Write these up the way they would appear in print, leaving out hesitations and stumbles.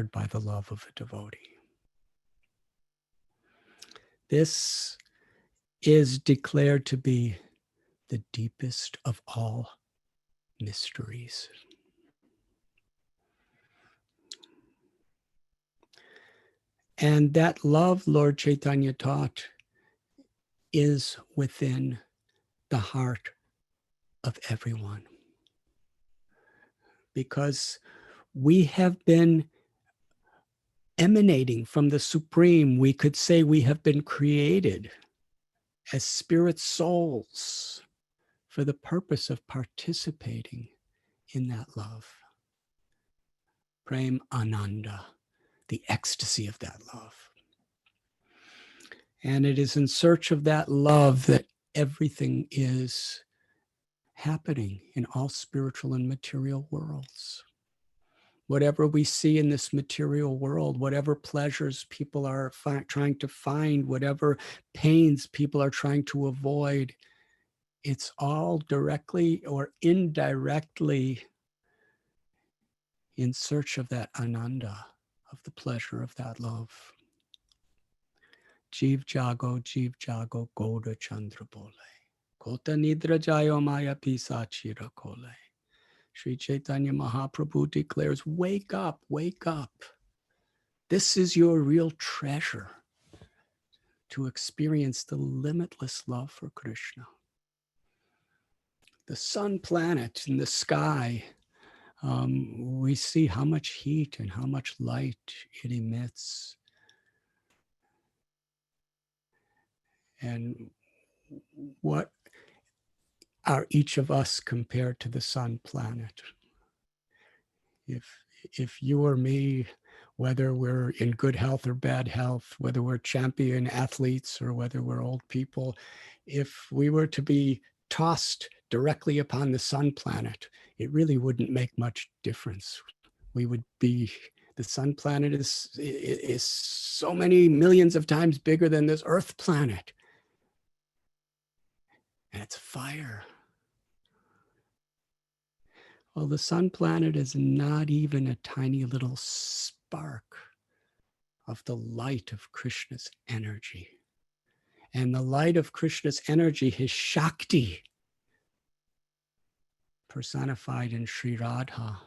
conquered by the love of a devotee. This is declared to be the deepest of all mysteries. And that love, Lord Chaitanya taught, is within the heart of everyone. Because we have been emanating from the Supreme. We could say we have been created as spirit souls for the purpose of participating in that love. Prem Ananda, the ecstasy of that love. And it is in search of that love that everything is happening in all spiritual and material worlds. Whatever we see in this material world, whatever pleasures people are trying to find, whatever pains people are trying to avoid, it's all directly or indirectly in search of that ananda, of the pleasure of that love. Jeev jago, goda chandra bole. Kota nidra jayo maya pisachira kole. Sri Chaitanya Mahaprabhu declares, wake up, wake up. This is your real treasure, to experience the limitless love for Krishna. The sun planet in the sky, we see how much heat and how much light it emits. And what are each of us compared to the sun planet? If you or me, whether we're in good health or bad health, whether we're champion athletes or whether we're old people, if we were to be tossed directly upon the sun planet, it really wouldn't make much difference. We would be, the sun planet is so many millions of times bigger than this earth planet. And it's fire. Well, the sun planet is not even a tiny little spark of the light of Krishna's energy. And the light of Krishna's energy, his Shakti, personified in Sri Radha,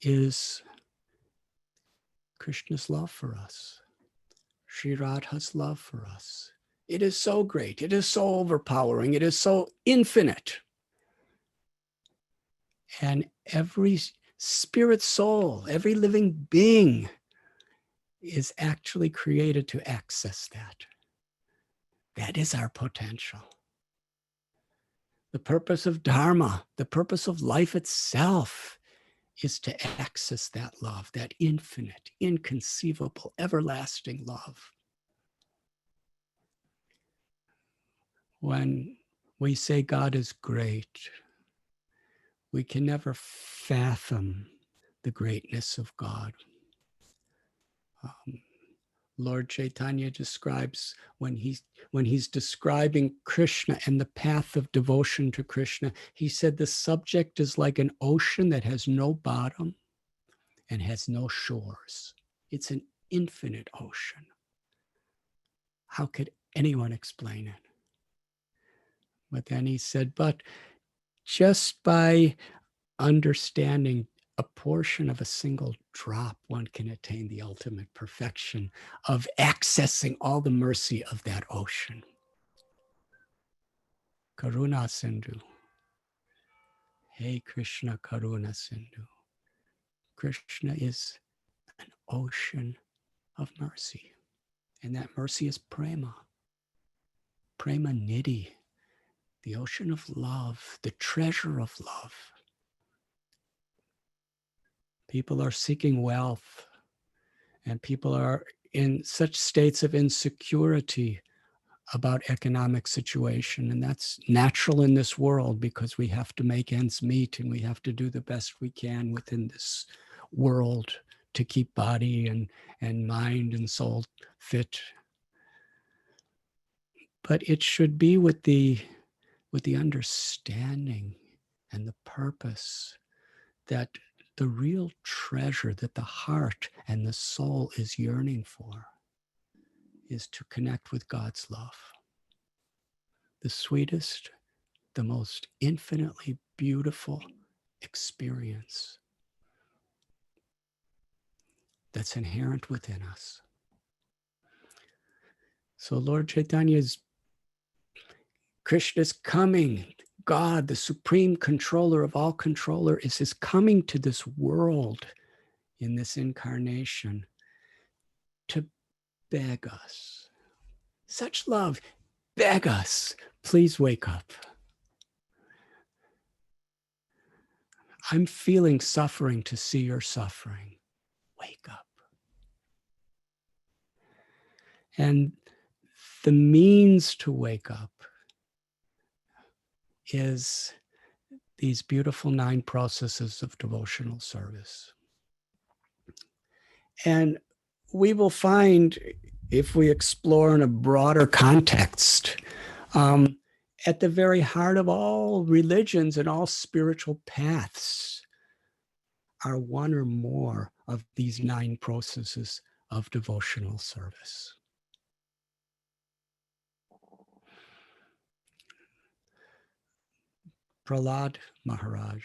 is Krishna's love for us, Sri Radha's love for us. It is so great, it is so overpowering, it is so infinite. And every spirit soul, every living being is actually created to access that. That is our potential. The purpose of Dharma, the purpose of life itself, is to access that love, that infinite, inconceivable, everlasting love. When we say God is great, we can never fathom the greatness of God. Lord Chaitanya describes when he's describing Krishna and the path of devotion to Krishna, he said the subject is like an ocean that has no bottom and has no shores. It's an infinite ocean. How could anyone explain it? But then he said, but just by understanding a portion of a single drop, one can attain the ultimate perfection of accessing all the mercy of that ocean. Karuna Sindhu. Hey Krishna, Karuna Sindhu. Krishna is an ocean of mercy. And that mercy is prema. Prema nidhi, the ocean of love, the treasure of love. People are seeking wealth, and people are in such states of insecurity about economic situation. And that's natural in this world because we have to make ends meet and we have to do the best we can within this world to keep body and mind and soul fit. But it should be with the understanding and the purpose that the real treasure that the heart and the soul is yearning for is to connect with God's love. The sweetest, the most infinitely beautiful experience that's inherent within us. So Lord Chaitanya's, Krishna's coming, God, the supreme controller of all controller, is his coming to this world in this incarnation to beg us. Such love, beg us, please wake up. I'm feeling suffering to see your suffering. Wake up. And the means to wake up is these beautiful 9 processes of devotional service. And we will find, if we explore in a broader context, at the very heart of all religions and all spiritual paths are one or more of these 9 processes of devotional service. Prahlad Maharaj,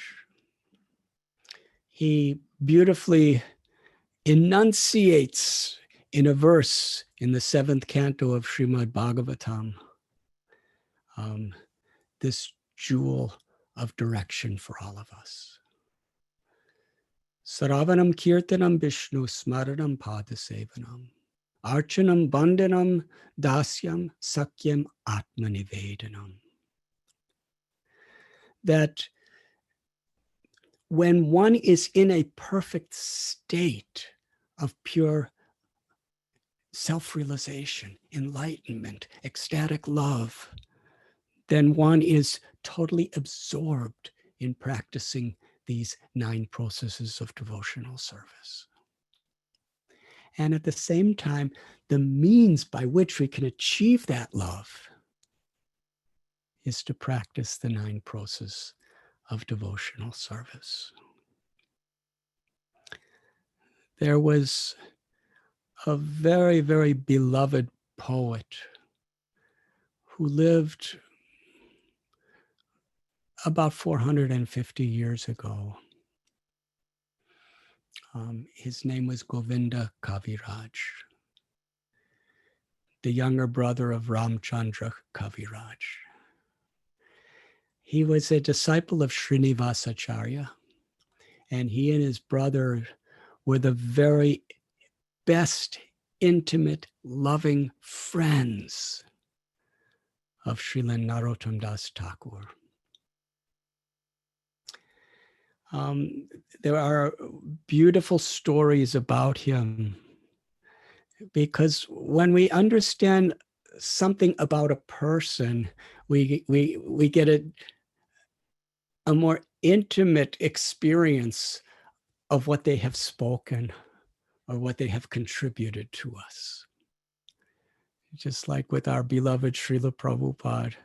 he beautifully enunciates in a verse in the 7th canto of Srimad Bhagavatam this jewel of direction for all of us. Shravanam, Kirtanam, Vishnu, Smaranam, Pada-sevanam, archanam, Vandanam, dasyam, sakhyam, Atma-nivedanam. That when one is in a perfect state of pure self-realization, enlightenment, ecstatic love, then one is totally absorbed in practicing these 9 processes of devotional service. And at the same time, the means by which we can achieve that love is to practice the 9 processes of devotional service. There was a very, very beloved poet who lived about 450 years ago. His name was Govinda Kaviraj, the younger brother of Ramchandra Kaviraj. He was a disciple of Srinivasa Acharya, and he and his brother were the very best, intimate, loving friends of Srila Narottam Das Thakur. There are beautiful stories about him, because when we understand something about a person, we get a more intimate experience of what they have spoken or what they have contributed to us. Just like with our beloved Srila Prabhupada,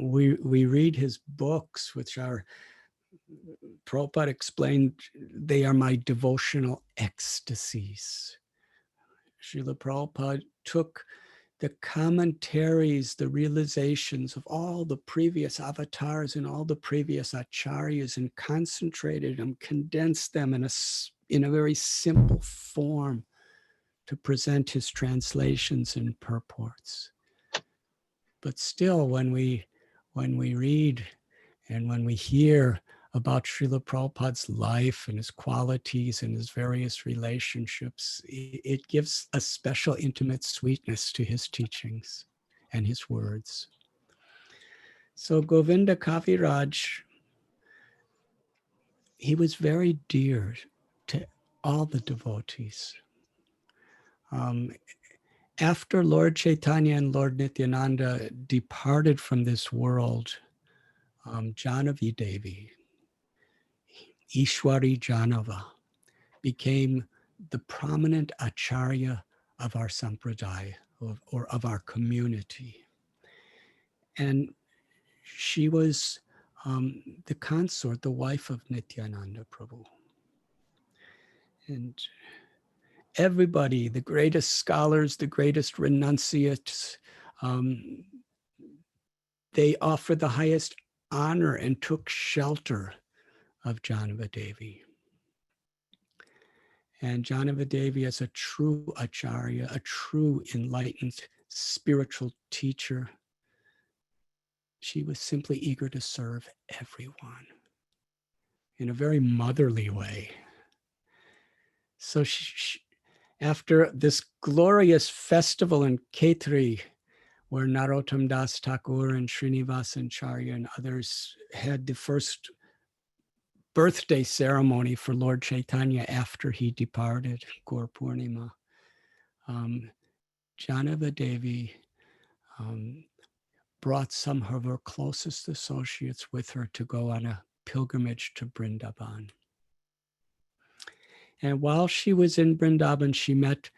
we read his books, which are, Prabhupada explained, they are my devotional ecstasies. Srila Prabhupada took the commentaries, the realizations of all the previous avatars and all the previous acharyas and concentrated them, condensed them in a very simple form to present his translations and purports. But still, when we read and when we hear about Srila Prabhupada's life and his qualities and his various relationships, it gives a special intimate sweetness to his teachings and his words. So Govinda Kaviraj, he was very dear to all the devotees. After Lord Chaitanya and Lord Nityananda departed from this world, Janavi Devi, Ishwari Janava, became the prominent acharya of our sampradaya, or of our community. And she was the consort, the wife of Nityananda Prabhu. And everybody, the greatest scholars, the greatest renunciates, they offered the highest honor and took shelter of Janava-devi. And Janava-devi, as a true acharya, a true enlightened spiritual teacher, she was simply eager to serve everyone in a very motherly way. So after this glorious festival in Khetri, where Narottam Das Thakur and Srinivasan Charya and others had the first birthday ceremony for Lord Chaitanya after he departed, Gaur Purnima, Janava-devi brought some of her closest associates with her to go on a pilgrimage to Vrindavan. And while she was in Vrindavan, she met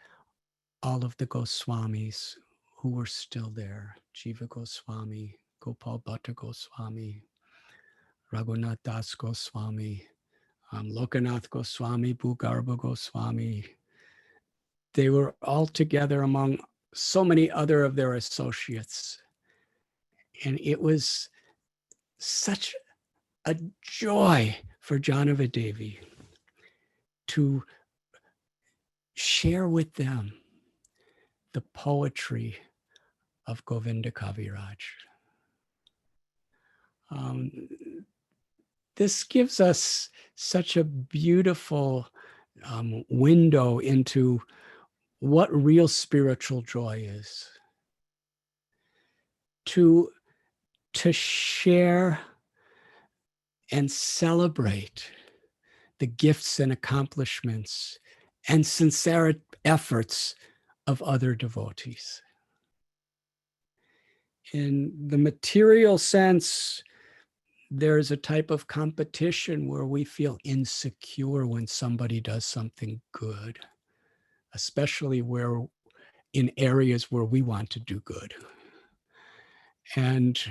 all of the Goswamis who were still there. Jiva Goswami, Gopal Bhatta Goswami, Raghunath Das Goswami, Lokanath Goswami, Bhugarbha Goswami. They were all together among so many other of their associates. And it was such a joy for Janava-devi to share with them the poetry of Govinda Kaviraj. This gives us such a beautiful window into what real spiritual joy is. To share and celebrate the gifts and accomplishments and sincere efforts of other devotees. In the material sense, there's a type of competition where we feel insecure when somebody does something good, especially where in areas where we want to do good. And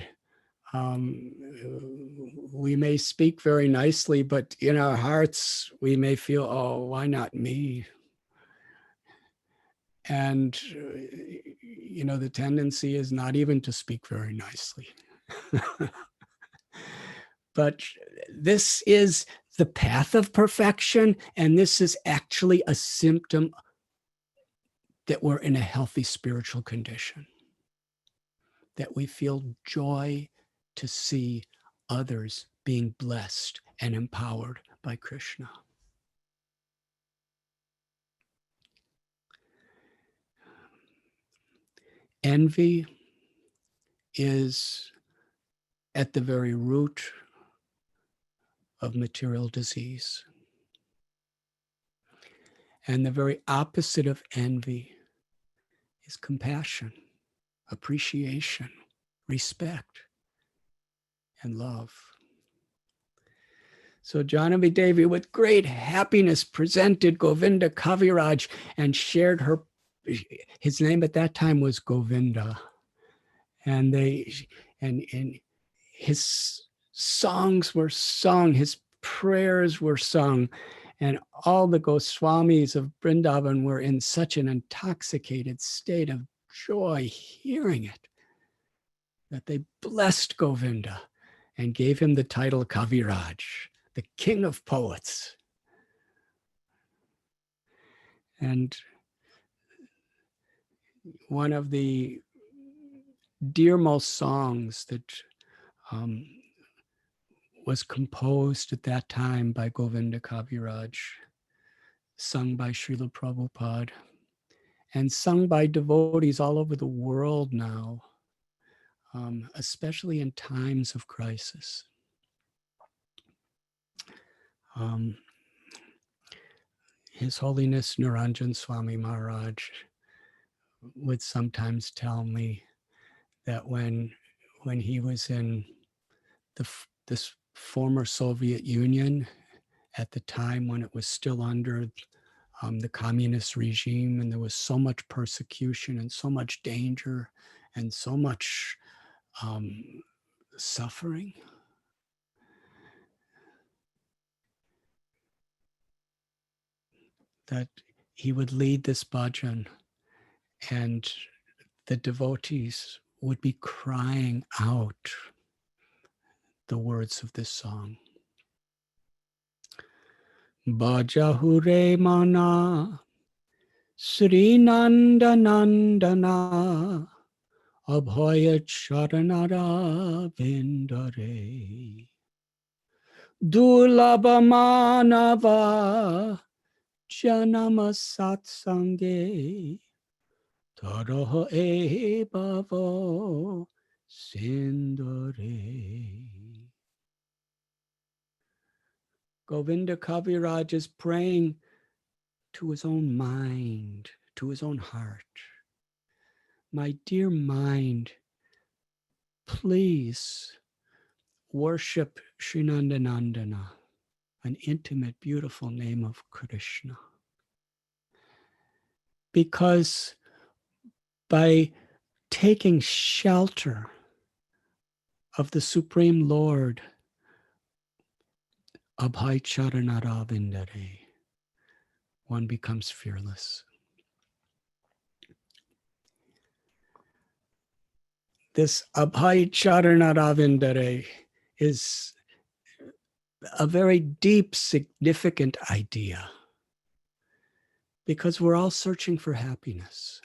we may speak very nicely, but in our hearts, we may feel, oh, why not me? And, the tendency is not even to speak very nicely. But this is the path of perfection, and this is actually a symptom that we're in a healthy spiritual condition, that we feel joy to see others being blessed and empowered by Krishna. Envy is at the very root of material disease. And the very opposite of envy is compassion, appreciation, respect, and love. So Janava-devi, with great happiness, presented Govinda Kaviraj and shared his name at that time was Govinda. And his songs were sung, his prayers were sung, and all the Goswamis of Vrindavan were in such an intoxicated state of joy hearing it that they blessed Govinda and gave him the title Kaviraj, the king of poets. And one of the dearmost songs that was composed at that time by Govinda Kaviraj, sung by Srila Prabhupada, and sung by devotees all over the world now, especially in times of crisis. His Holiness Niranjan Swami Maharaj would sometimes tell me that when he was in this former Soviet Union, at the time when it was still under the communist regime, and there was so much persecution and so much danger and so much suffering, that he would lead this bhajan and the devotees would be crying out the words of this song. Bhajahure mana Sri Nanda Nandana Abhaya Charanara Vindare Dulabha Manava Janama Satsange Taraha E Bhavo Sindare. Govinda Kaviraj is praying to his own mind, to his own heart. My dear mind, please worship Srinandanandana, an intimate, beautiful name of Krishna. Because by taking shelter of the Supreme Lord, Abhay Charanara Vindare, one becomes fearless. This Abhay Charanara Vindare is a very deep, significant idea because we're all searching for happiness.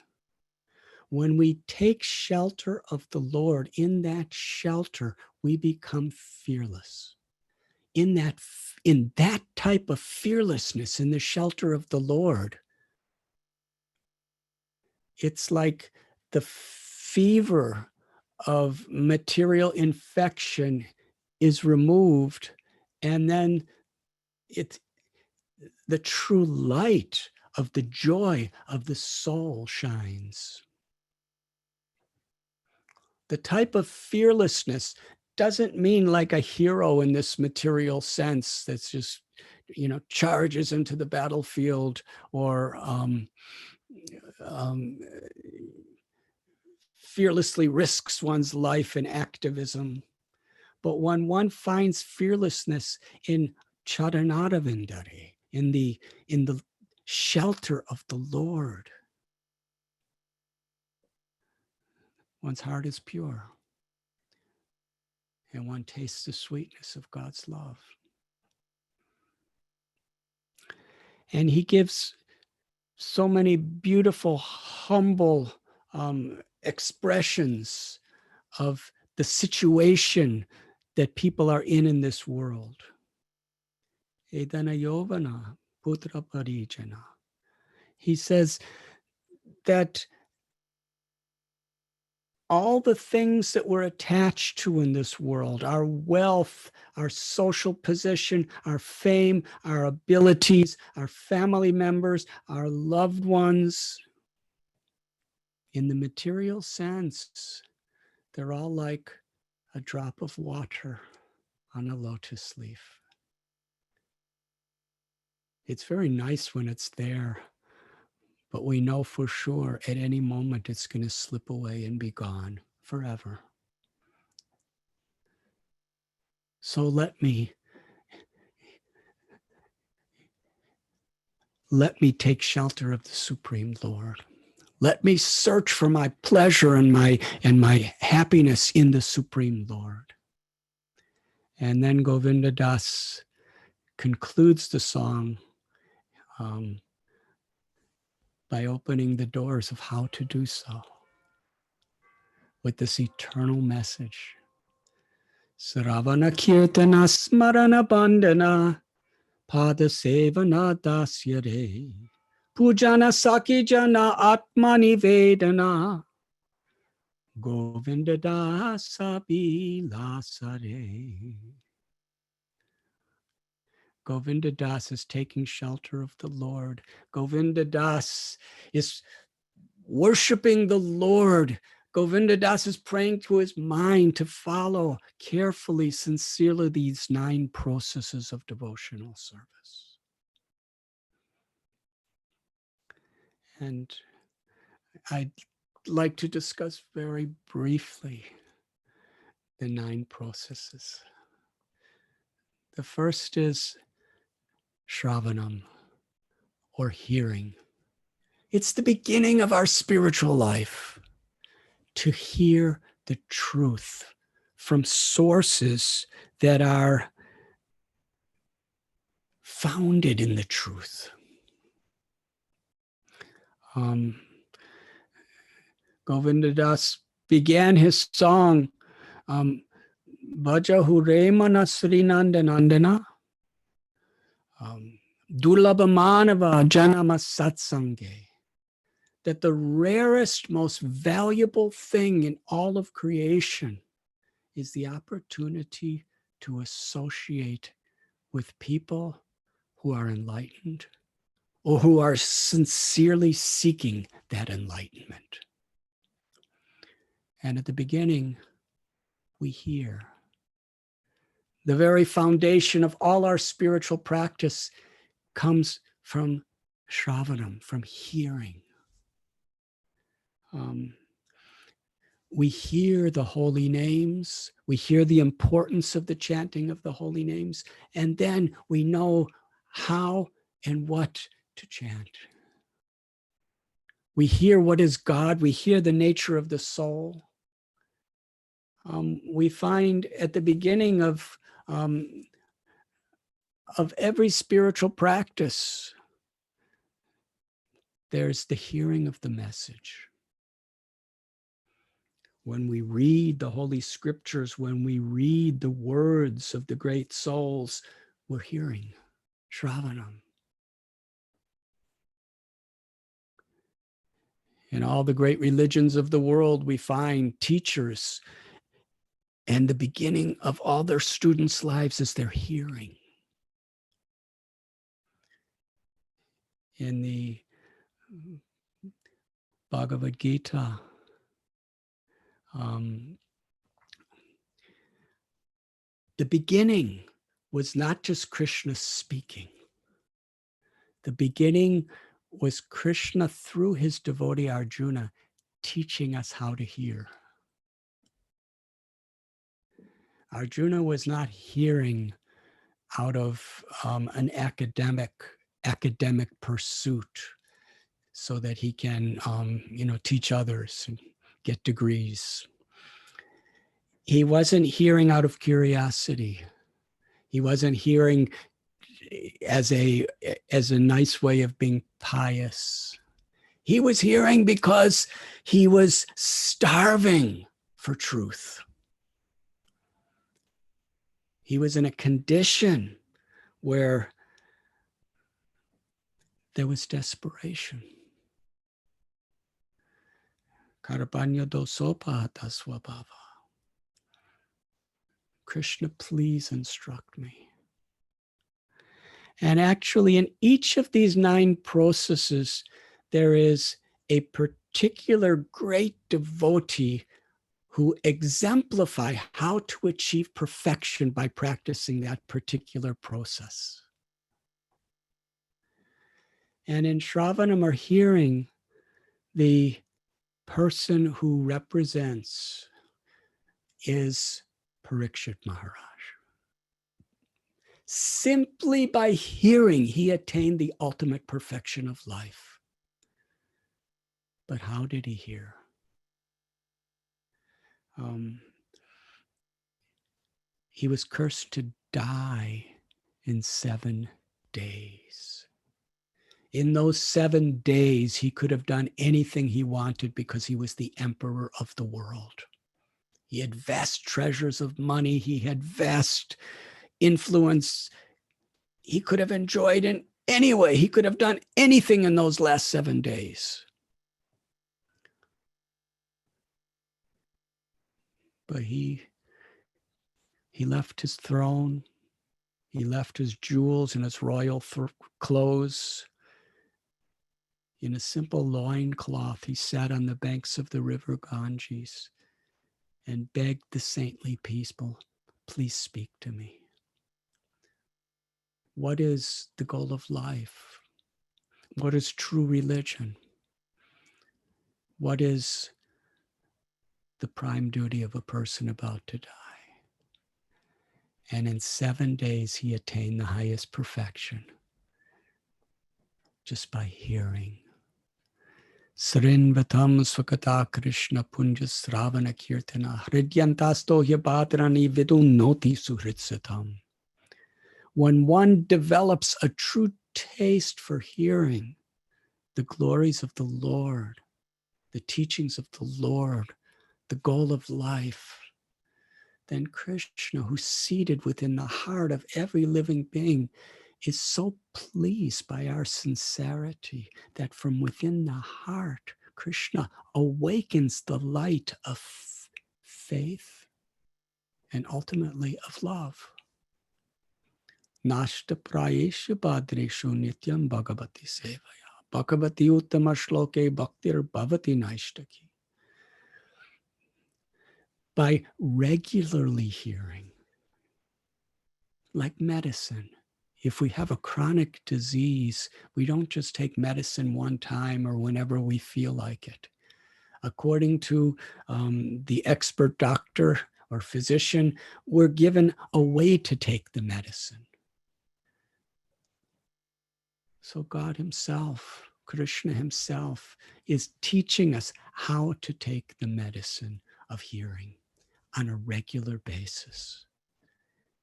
When we take shelter of the Lord, in that shelter, we become fearless. In that type of fearlessness, in the shelter of the Lord, it's like the fever of material infection is removed, and then the true light of the joy of the soul shines. The type of fearlessness doesn't mean like a hero in this material sense that's just, charges into the battlefield or fearlessly risks one's life in activism. But when one finds fearlessness in Charanara Vindare, in the shelter of the Lord, one's heart is pure. And one tastes the sweetness of God's love. And he gives so many beautiful, humble expressions of the situation that people are in this world. Edana Yovana Putra Parijana. He says that all the things that we're attached to in this world, our wealth, our social position, our fame, our abilities, our family members, our loved ones, in the material sense, they're all like a drop of water on a lotus leaf. It's very nice when it's there, but we know for sure at any moment it's going to slip away and be gone forever. So let me take shelter of the Supreme Lord. Let me search for my pleasure and my happiness in the Supreme Lord. And then Govinda Das concludes the song by opening the doors of how to do so with this eternal message. Shravana Kirtana Smarana Bandana Pada-sevanam dasyare Pujana sakhyam Atma-nivedanam Govinda dasa bilasare. Govinda Das is taking shelter of the Lord. Govinda Das is worshiping the Lord. Govinda Das is praying to his mind to follow carefully, sincerely these 9 processes of devotional service. And I'd like to discuss very briefly the 9 processes. The first is Shravanam, or hearing. It's the beginning of our spiritual life to hear the truth from sources that are founded in the truth. Govindadas began his song, Bhaja Huremana Srinandanandana, Dulabha Manava Janama Satsange, that the rarest, most valuable thing in all of creation is the opportunity to associate with people who are enlightened or who are sincerely seeking that enlightenment. And at the beginning, we hear. The very foundation of all our spiritual practice comes from Shravanam, from hearing. We hear the holy names, we hear the importance of the chanting of the holy names, and then we know how and what to chant. We hear what is God, we hear the nature of the soul. We find at the beginning of every spiritual practice, there's the hearing of the message. When we read the Holy Scriptures, when we read the words of the great souls, we're hearing Shravanam. In all the great religions of the world, we find teachers, and the beginning of all their students' lives is their hearing. In the Bhagavad Gita, the beginning was not just Krishna speaking. The beginning was Krishna, through his devotee Arjuna, teaching us how to hear. Arjuna was not hearing out of an academic pursuit so that he can teach others and get degrees. He wasn't hearing out of curiosity. He wasn't hearing as a nice way of being pious. He was hearing because he was starving for truth. He was in a condition where there was desperation. Karabanya dosopahata swabhava. Krishna, please instruct me. And actually, in each of these 9 processes, there is a particular great devotee who exemplify how to achieve perfection by practicing that particular process. And in Shravanam or hearing, the person who represents is Parikshit Maharaj. Simply by hearing, he attained the ultimate perfection of life. But how did he hear? He was cursed to die in 7 days. In those 7 days, he could have done anything he wanted because he was the emperor of the world. He had vast treasures of money. He had vast influence. He could have enjoyed in any way. He could have done anything in those last 7 days. But he left his throne. He left his jewels and his royal clothes. In a simple loincloth, he sat on the banks of the river Ganges and begged the saintly people, please speak to me. What is the goal of life? What is true religion? What is the prime duty of a person about to die? And in 7 days, he attained the highest perfection. just by hearing. Srinvatam Swakata Krishna Punja Sravana Kirtana Hridyantasto Hyabadrani Vidunoti Suhritsatam. When one develops a true taste for hearing the glories of the Lord, the teachings of the Lord, the goal of life, then Krishna, who's seated within the heart of every living being, is so pleased by our sincerity that from within the heart, Krishna awakens the light of faith and ultimately of love. Nashta prayeshu badreshu nityam bhagavati sevaya. Bhagavati uttama shloke bhaktir bhavati naishtaki. By regularly hearing, like medicine. If we have a chronic disease, we don't just take medicine one time or whenever we feel like it. According to the expert doctor or physician, we're given a way to take the medicine. So God himself, Krishna himself, is teaching us how to take the medicine of hearing on a regular basis.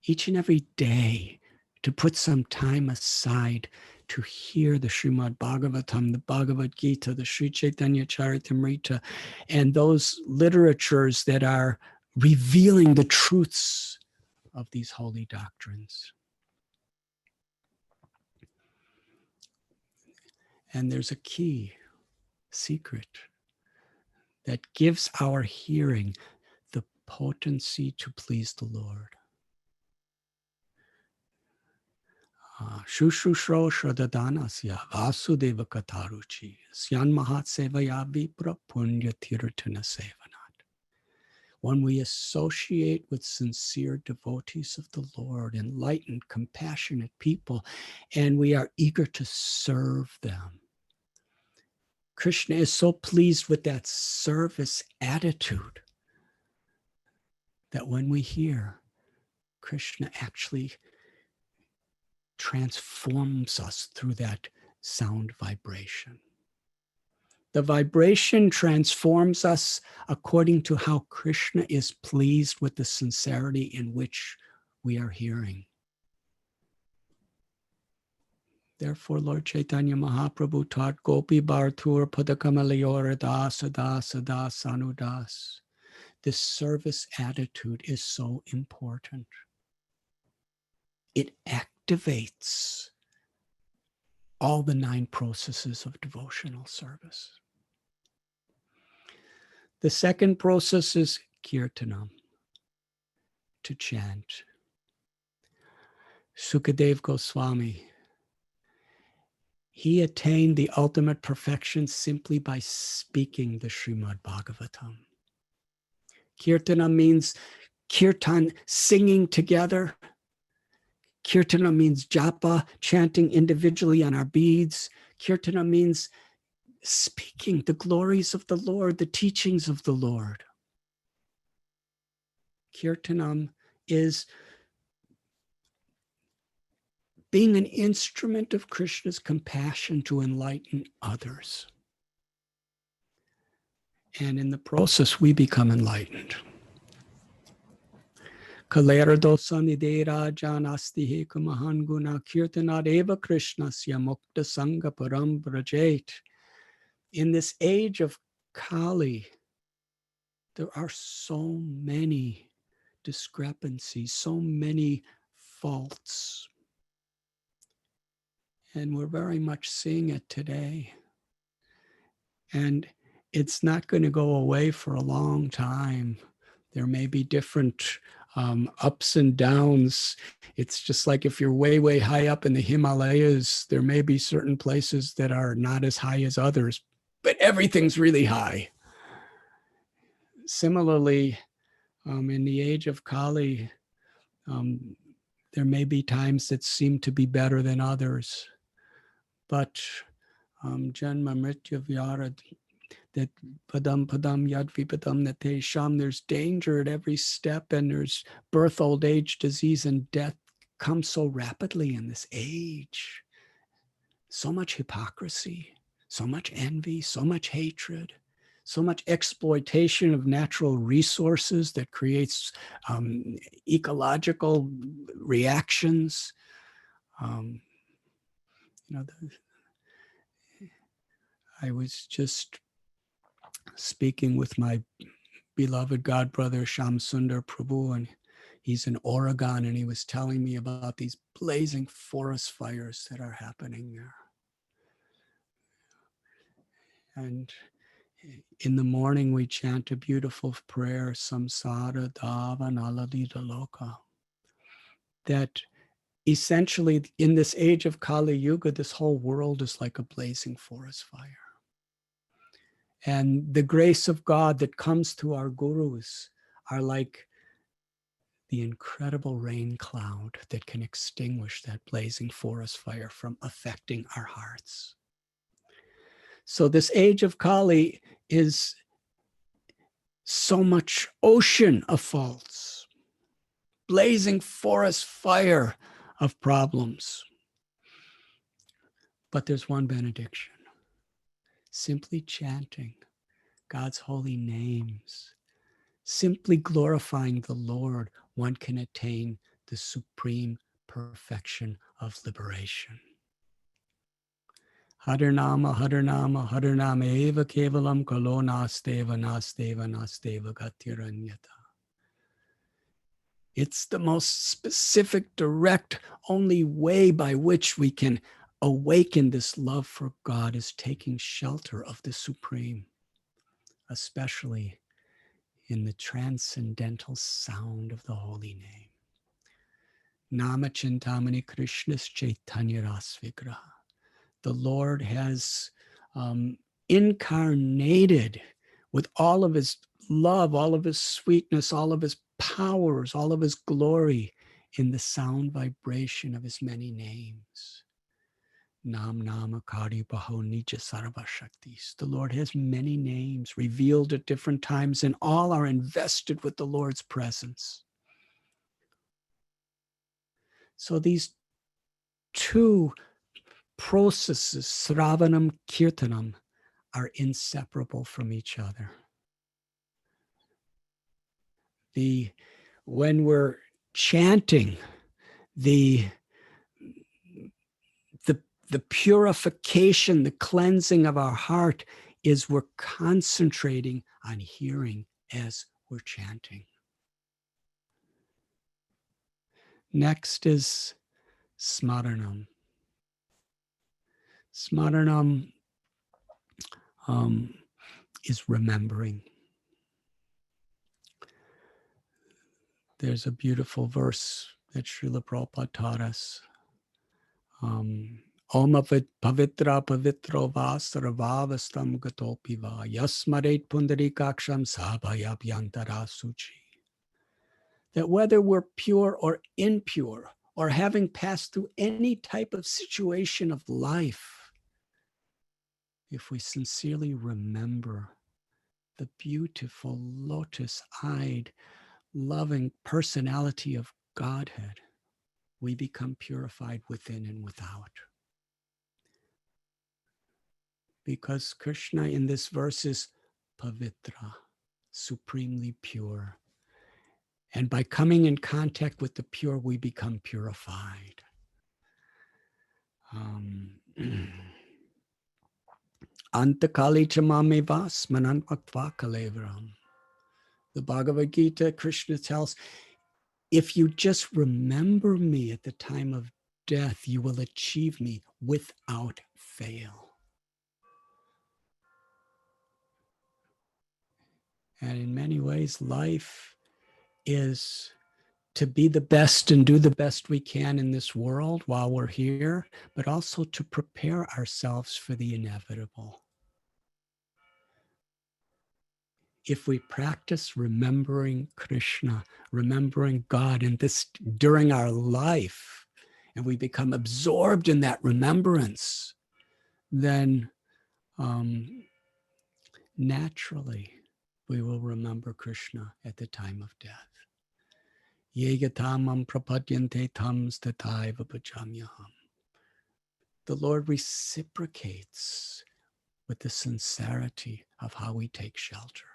Each and every day, to put some time aside to hear the Srimad Bhagavatam, the Bhagavad Gita, the Sri Chaitanya Charitamrita, and those literatures that are revealing the truths of these holy doctrines. And there's a key, secret, that gives our hearing the potency to please the Lord. Shushushro Shradhanasya Vasudeva Kataruchi Syan Mahat Sevaya Vipra Punya Tirtana Sevanat. When we associate with sincere devotees of the Lord, enlightened, compassionate people, and we are eager to serve them, Krishna is so pleased with that service attitude that when we hear, Krishna actually transforms us through that sound vibration. The vibration transforms us according to how Krishna is pleased with the sincerity in which we are hearing. Therefore, Lord Chaitanya Mahaprabhu taught Gopi Bhartur Padakamalayora Das Das Das Anudas. This service attitude is so important. It activates all the 9 processes of devotional service. The second process is Kirtanam, to chant. Sukadev Goswami, he attained the ultimate perfection simply by speaking the Srimad Bhagavatam. Kirtanam means kirtan, singing together. Kirtana means japa, chanting individually on our beads. Kirtana means speaking the glories of the Lord, the teachings of the Lord. Kirtanam is being an instrument of Krishna's compassion to enlighten others. And in the process, we become enlightened. Kalerado-sanidera janasti hekamahan guna kirtanad eva krishnasya mukta sangha param brajet. In this age of Kali, there are so many discrepancies, so many faults. And we're very much seeing it today. And it's not going to go away for a long time. There may be different ups and downs. It's just like if you're way, way high up in the Himalayas, there may be certain places that are not as high as others, but everything's really high. Similarly, in the age of Kali, there may be times that seem to be better than others, but Janma Mritya Vyara, that padam yad vipadam natesham, there's danger at every step, and there's birth, old age, disease, and death come so rapidly in this age So much hypocrisy, so much envy, so much hatred, so much exploitation of natural resources that creates ecological reactions. You know, I was just speaking with my beloved God brother Sham Sundar Prabhu, and he's in Oregon, and he was telling me about these blazing forest fires that are happening there. And in the morning, we chant a beautiful prayer, Samsara Dava Nalalita Loka, that essentially in this age of Kali-yuga, this whole world is like a blazing forest fire. And the grace of God that comes to our gurus are like the incredible rain cloud that can extinguish that blazing forest fire from affecting our hearts. So this age of Kali is so much ocean of faults, blazing forest fire of problems. But there's one benediction. Simply chanting God's holy names, simply glorifying the Lord, one can attain the supreme perfection of liberation. Harinama, Harinama, Harinama eva kevalam kalo nasteva, nasteva, nasteva gatiranyata. It's the most specific, direct, only way by which we can awaken this love for God is taking shelter of the Supreme, especially in the transcendental sound of the holy name. Nama Chintamani Krishna's Chaitanya Rasvigraha. The Lord has incarnated with all of his love, all of his sweetness, all of his powers, all of his glory in the sound vibration of his many names. Nam Nama Kari Baho Nija Sarva Shaktis. The Lord has many names revealed at different times, and all are invested with the Lord's presence. So these two processes, Shravanam, Kirtanam, are inseparable from each other. When we're chanting, the purification, the cleansing of our heart is we're concentrating on hearing as we're chanting. Next is Smaranam. Smaranam is remembering. There's a beautiful verse that Srila Prabhupada taught us. Om pavitra pavitro vasarvavastam gatopiva yasmaret pundarikaksham sabhayabhyantara suchi. That whether we're pure or impure, or having passed through any type of situation of life, if we sincerely remember the beautiful lotus-eyed, loving personality of Godhead, we become purified within and without. Because Krishna in this verse is pavitra, supremely pure. And by coming in contact with the pure, we become purified. Antakali chamameva smanan bhaktva kalevram. The Bhagavad Gita, Krishna tells, if you just remember me at the time of death, you will achieve me without fail. And in many ways, life is to be the best and do the best we can in this world while we're here, but also to prepare ourselves for the inevitable. If we practice remembering Krishna, remembering God in this during our life, and we become absorbed in that remembrance, then naturally we will remember Krishna at the time of death. Yegatamam prapadyante tams tataiva bhajamyaham. the Lord reciprocates with the sincerity of how we take shelter.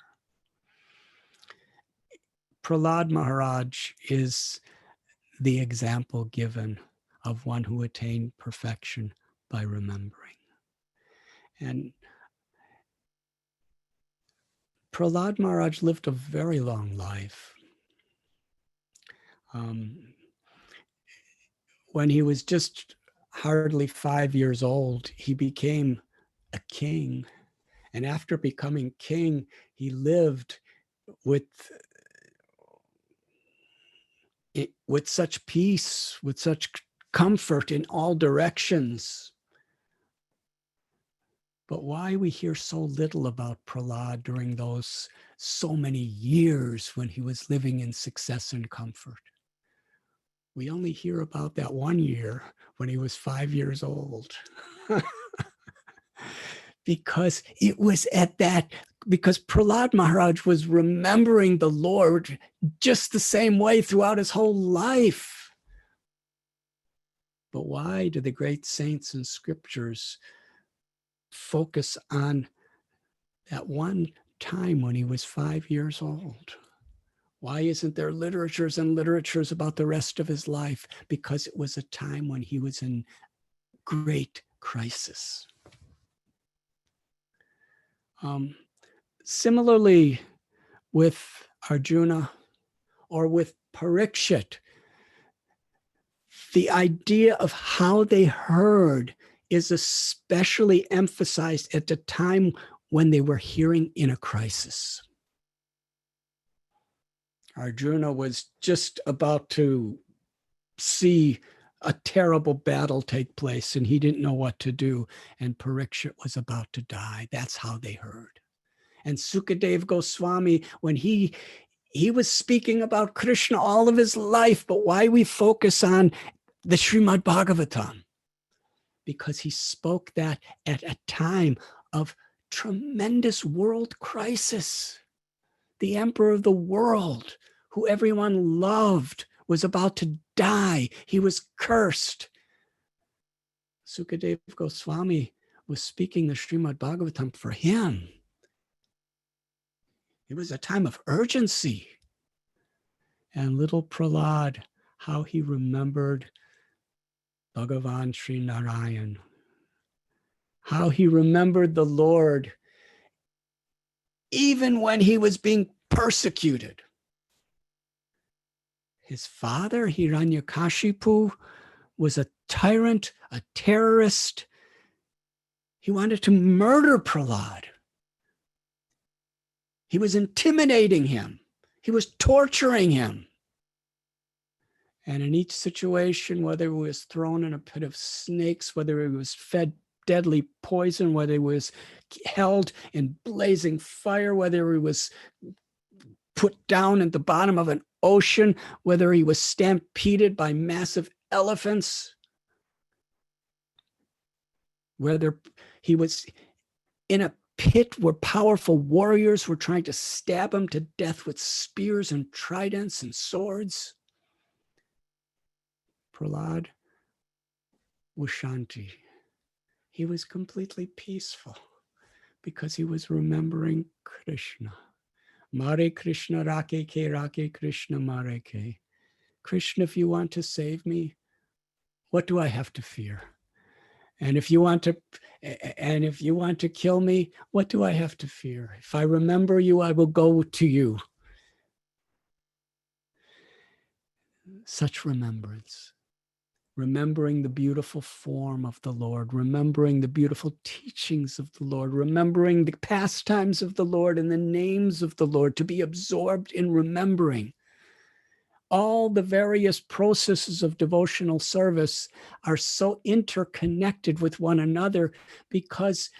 Prahlad Maharaj is the example given of one who attained perfection by remembering. And Prahlad Maharaj lived a very long life. When he was just hardly 5 years old, he became a king. And after becoming king, he lived with such peace, with such comfort in all directions. But why we hear so little about Prahlad during those so many years when he was living in success and comfort? We only hear about that 1 year when he was 5 years old. Because it was because Prahlad Maharaj was remembering the Lord just the same way throughout his whole life. But why do the great saints and scriptures focus on that one time when he was 5 years old? Why isn't there literatures and literatures about the rest of his life? Because it was a time when he was in great crisis. Similarly, with Arjuna or with Parikshit, the idea of how they heard is especially emphasized at the time when they were hearing in a crisis. Arjuna was just about to see a terrible battle take place and he didn't know what to do, and Parikshit was about to die. That's how they heard. And Sukadeva Goswami, when he was speaking about Krishna all of his life, but why we focus on the Srimad Bhagavatam? Because he spoke that at a time of tremendous world crisis. The emperor of the world, who everyone loved, was about to die. He was cursed. Sukadeva Goswami was speaking the Srimad Bhagavatam for him. It was a time of urgency. And little Prahlad, how he remembered Bhagavan Sri Narayan, how he remembered the Lord even when he was being persecuted. His father, Hiranyakashipu, was a tyrant, a terrorist. He wanted to murder Prahlad. He was intimidating him. He was torturing him. And in each situation, whether he was thrown in a pit of snakes, whether he was fed deadly poison, whether he was held in blazing fire, whether he was put down at the bottom of an ocean, whether he was stampeded by massive elephants, whether he was in a pit where powerful warriors were trying to stab him to death with spears and tridents and swords, Prahlad was shanti. He was completely peaceful because he was remembering Krishna. Mare Krishna Rake Krishna Mare Ke. Krishna, if you want to save me, what do I have to fear? And if you want to kill me, what do I have to fear? If I remember you, I will go to you. Such remembrance. Remembering the beautiful form of the Lord, remembering the beautiful teachings of the Lord, remembering the pastimes of the Lord and the names of the Lord, to be absorbed in remembering. All the various processes of devotional service are so interconnected with one another, because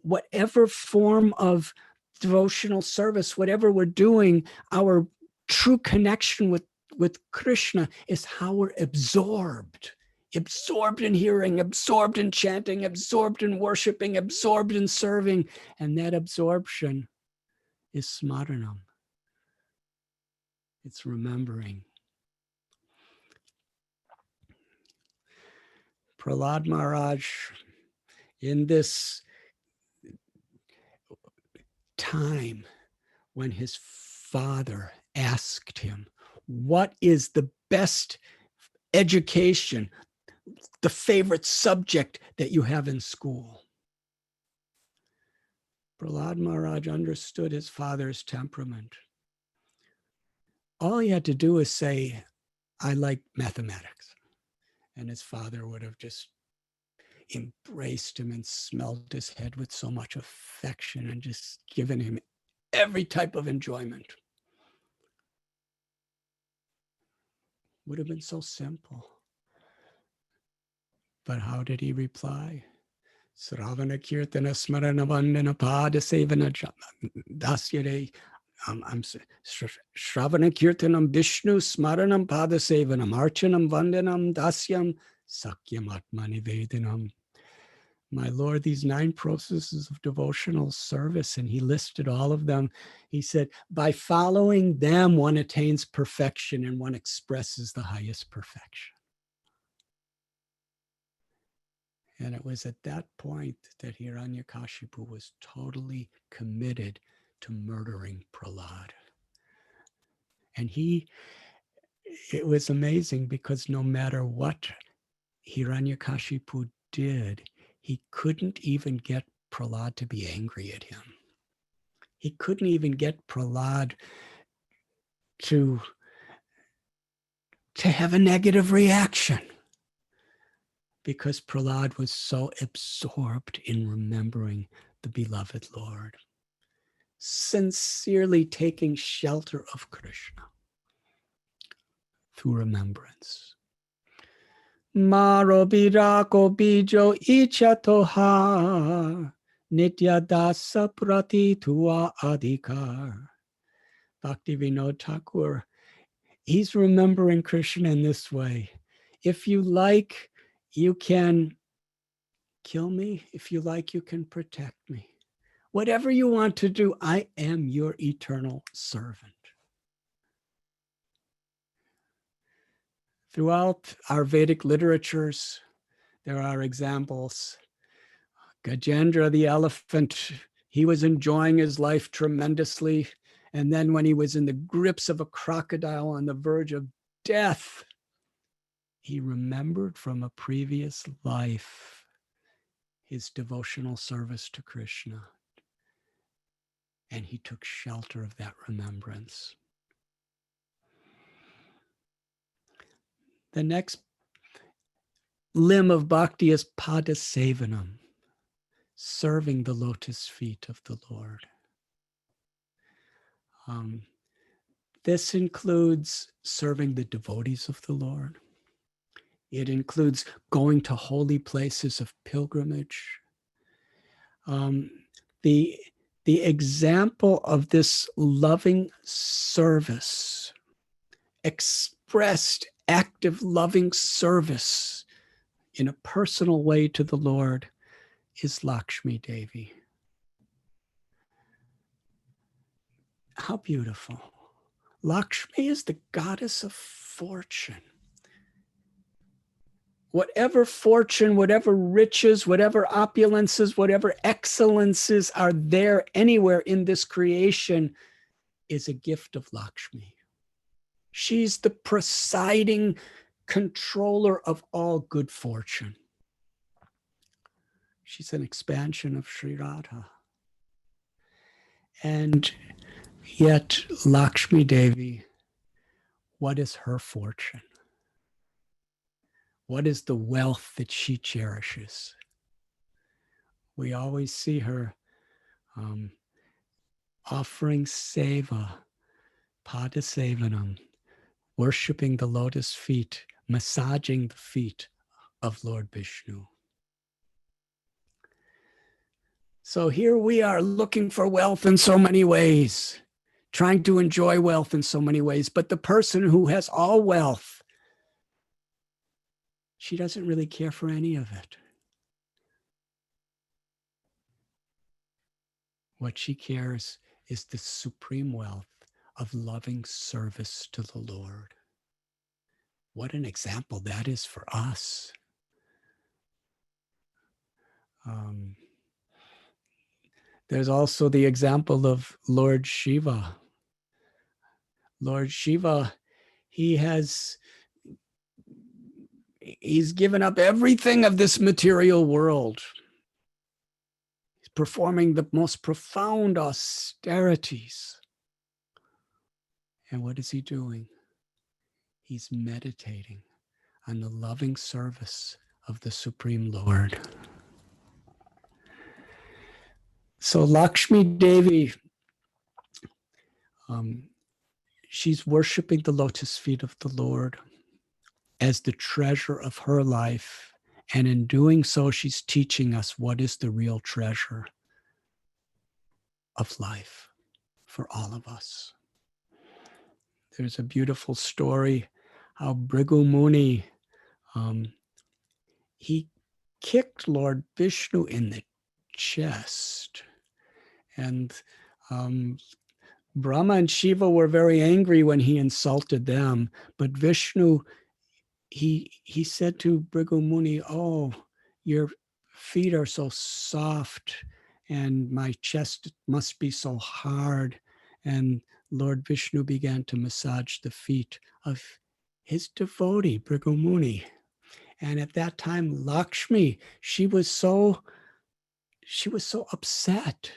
whatever form of devotional service, whatever we're doing, our true connection with Krishna is how we're absorbed in hearing, absorbed in chanting, absorbed in worshiping, absorbed in serving. And that absorption is Smaranam. It's remembering. Prahlad Maharaj, in this time when his father asked him, what is the best education, the favorite subject that you have in school? Prahlad Maharaj understood his father's temperament. All he had to do was say, I like mathematics. And his father would have just embraced him and smelled his head with so much affection and just given him every type of enjoyment. Would have been so simple. But how did he reply? Sravana Kirtana Smaranam Vandana Pada-sevanam Dasyare. Shravana Kirtanam Vishnu Smaranam Pada-sevanam archanam Vandanam Dasyam sakhyam Atma-nivedanam. My Lord, these 9 processes of devotional service, and he listed all of them. He said, by following them, one attains perfection and one expresses the highest perfection. And it was at that point that Hiranyakashipu was totally committed to murdering Prahlad. And it was amazing because no matter what Hiranyakashipu did, he couldn't even get Prahlad to be angry at him. He couldn't even get Prahlad to have a negative reaction, because Prahlad was so absorbed in remembering the beloved Lord, sincerely taking shelter of Krishna through remembrance. Maro birako bijo ichatoha nitya dasa prati tua adhikar. Bhakti Vinod Thakur, he's remembering Krishna in this way. If you like, you can kill me. If you like, you can protect me. Whatever you want to do, I am your eternal servant. Throughout our Vedic literatures, there are examples. Gajendra the elephant, he was enjoying his life tremendously. And then when he was in the grips of a crocodile on the verge of death, he remembered from a previous life his devotional service to Krishna. And he took shelter of that remembrance. The next limb of bhakti is Pada-sevanam, serving the lotus feet of the Lord. This includes serving the devotees of the Lord. It includes going to holy places of pilgrimage. The example of this loving service, expressed active loving service in a personal way to the Lord, is Lakshmi Devi. How beautiful. Lakshmi is the goddess of fortune. Whatever fortune, whatever riches, whatever opulences, whatever excellences are there anywhere in this creation is a gift of Lakshmi. She's the presiding controller of all good fortune. She's an expansion of Sri Radha. And yet, Lakshmi Devi, what is her fortune? What is the wealth that she cherishes? We always see her offering seva, Pada-sevanam, worshiping the lotus feet, massaging the feet of Lord Vishnu. So here we are looking for wealth in so many ways, trying to enjoy wealth in so many ways. But the person who has all wealth, she doesn't really care for any of it. What she cares is the supreme wealth of loving service to the Lord. What an example that is for us. Um, there's also the example of Lord Shiva. Lord Shiva, he's given up everything of this material world. He's performing the most profound austerities. And what is he doing? He's meditating on the loving service of the Supreme Lord. So Lakshmi Devi, she's worshiping the lotus feet of the Lord as the treasure of her life. And in doing so, she's teaching us what is the real treasure of life for all of us. There's a beautiful story how Bhrigu Muni, he kicked Lord Vishnu in the chest. And Brahma and Shiva were very angry when he insulted them. But Vishnu, he said to Bhrigu Muni, oh, your feet are so soft and my chest must be so hard. And Lord Vishnu began to massage the feet of his devotee, Bhrigu Muni. And at that time, Lakshmi, she was so upset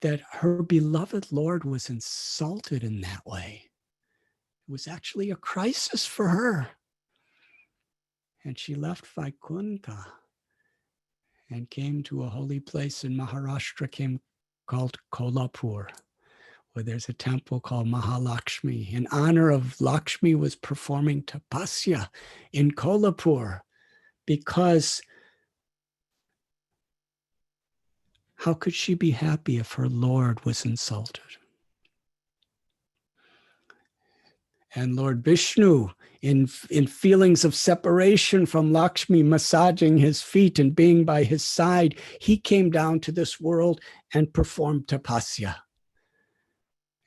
that her beloved Lord was insulted in that way. It was actually a crisis for her. And she left Vaikuntha and came to a holy place in Maharashtra called Kolhapur, where there's a temple called Mahalakshmi. In honor of Lakshmi was performing tapasya in Kolhapur, because how could she be happy if her Lord was insulted? And Lord Vishnu, in feelings of separation from Lakshmi, massaging his feet and being by his side, he came down to this world and performed tapasya.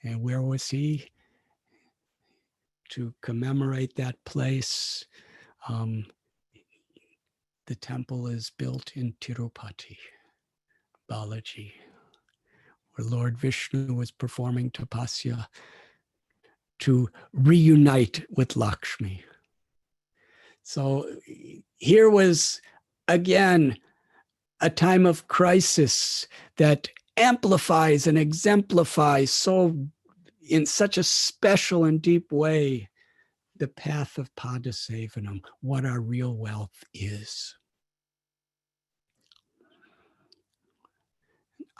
And where was he? To commemorate that place, the temple is built in Tirupati, Balaji, where Lord Vishnu was performing tapasya to reunite with Lakshmi. So here was, again, a time of crisis that amplifies and exemplifies in such a special and deep way the path of Pada-sevanam, what our real wealth is.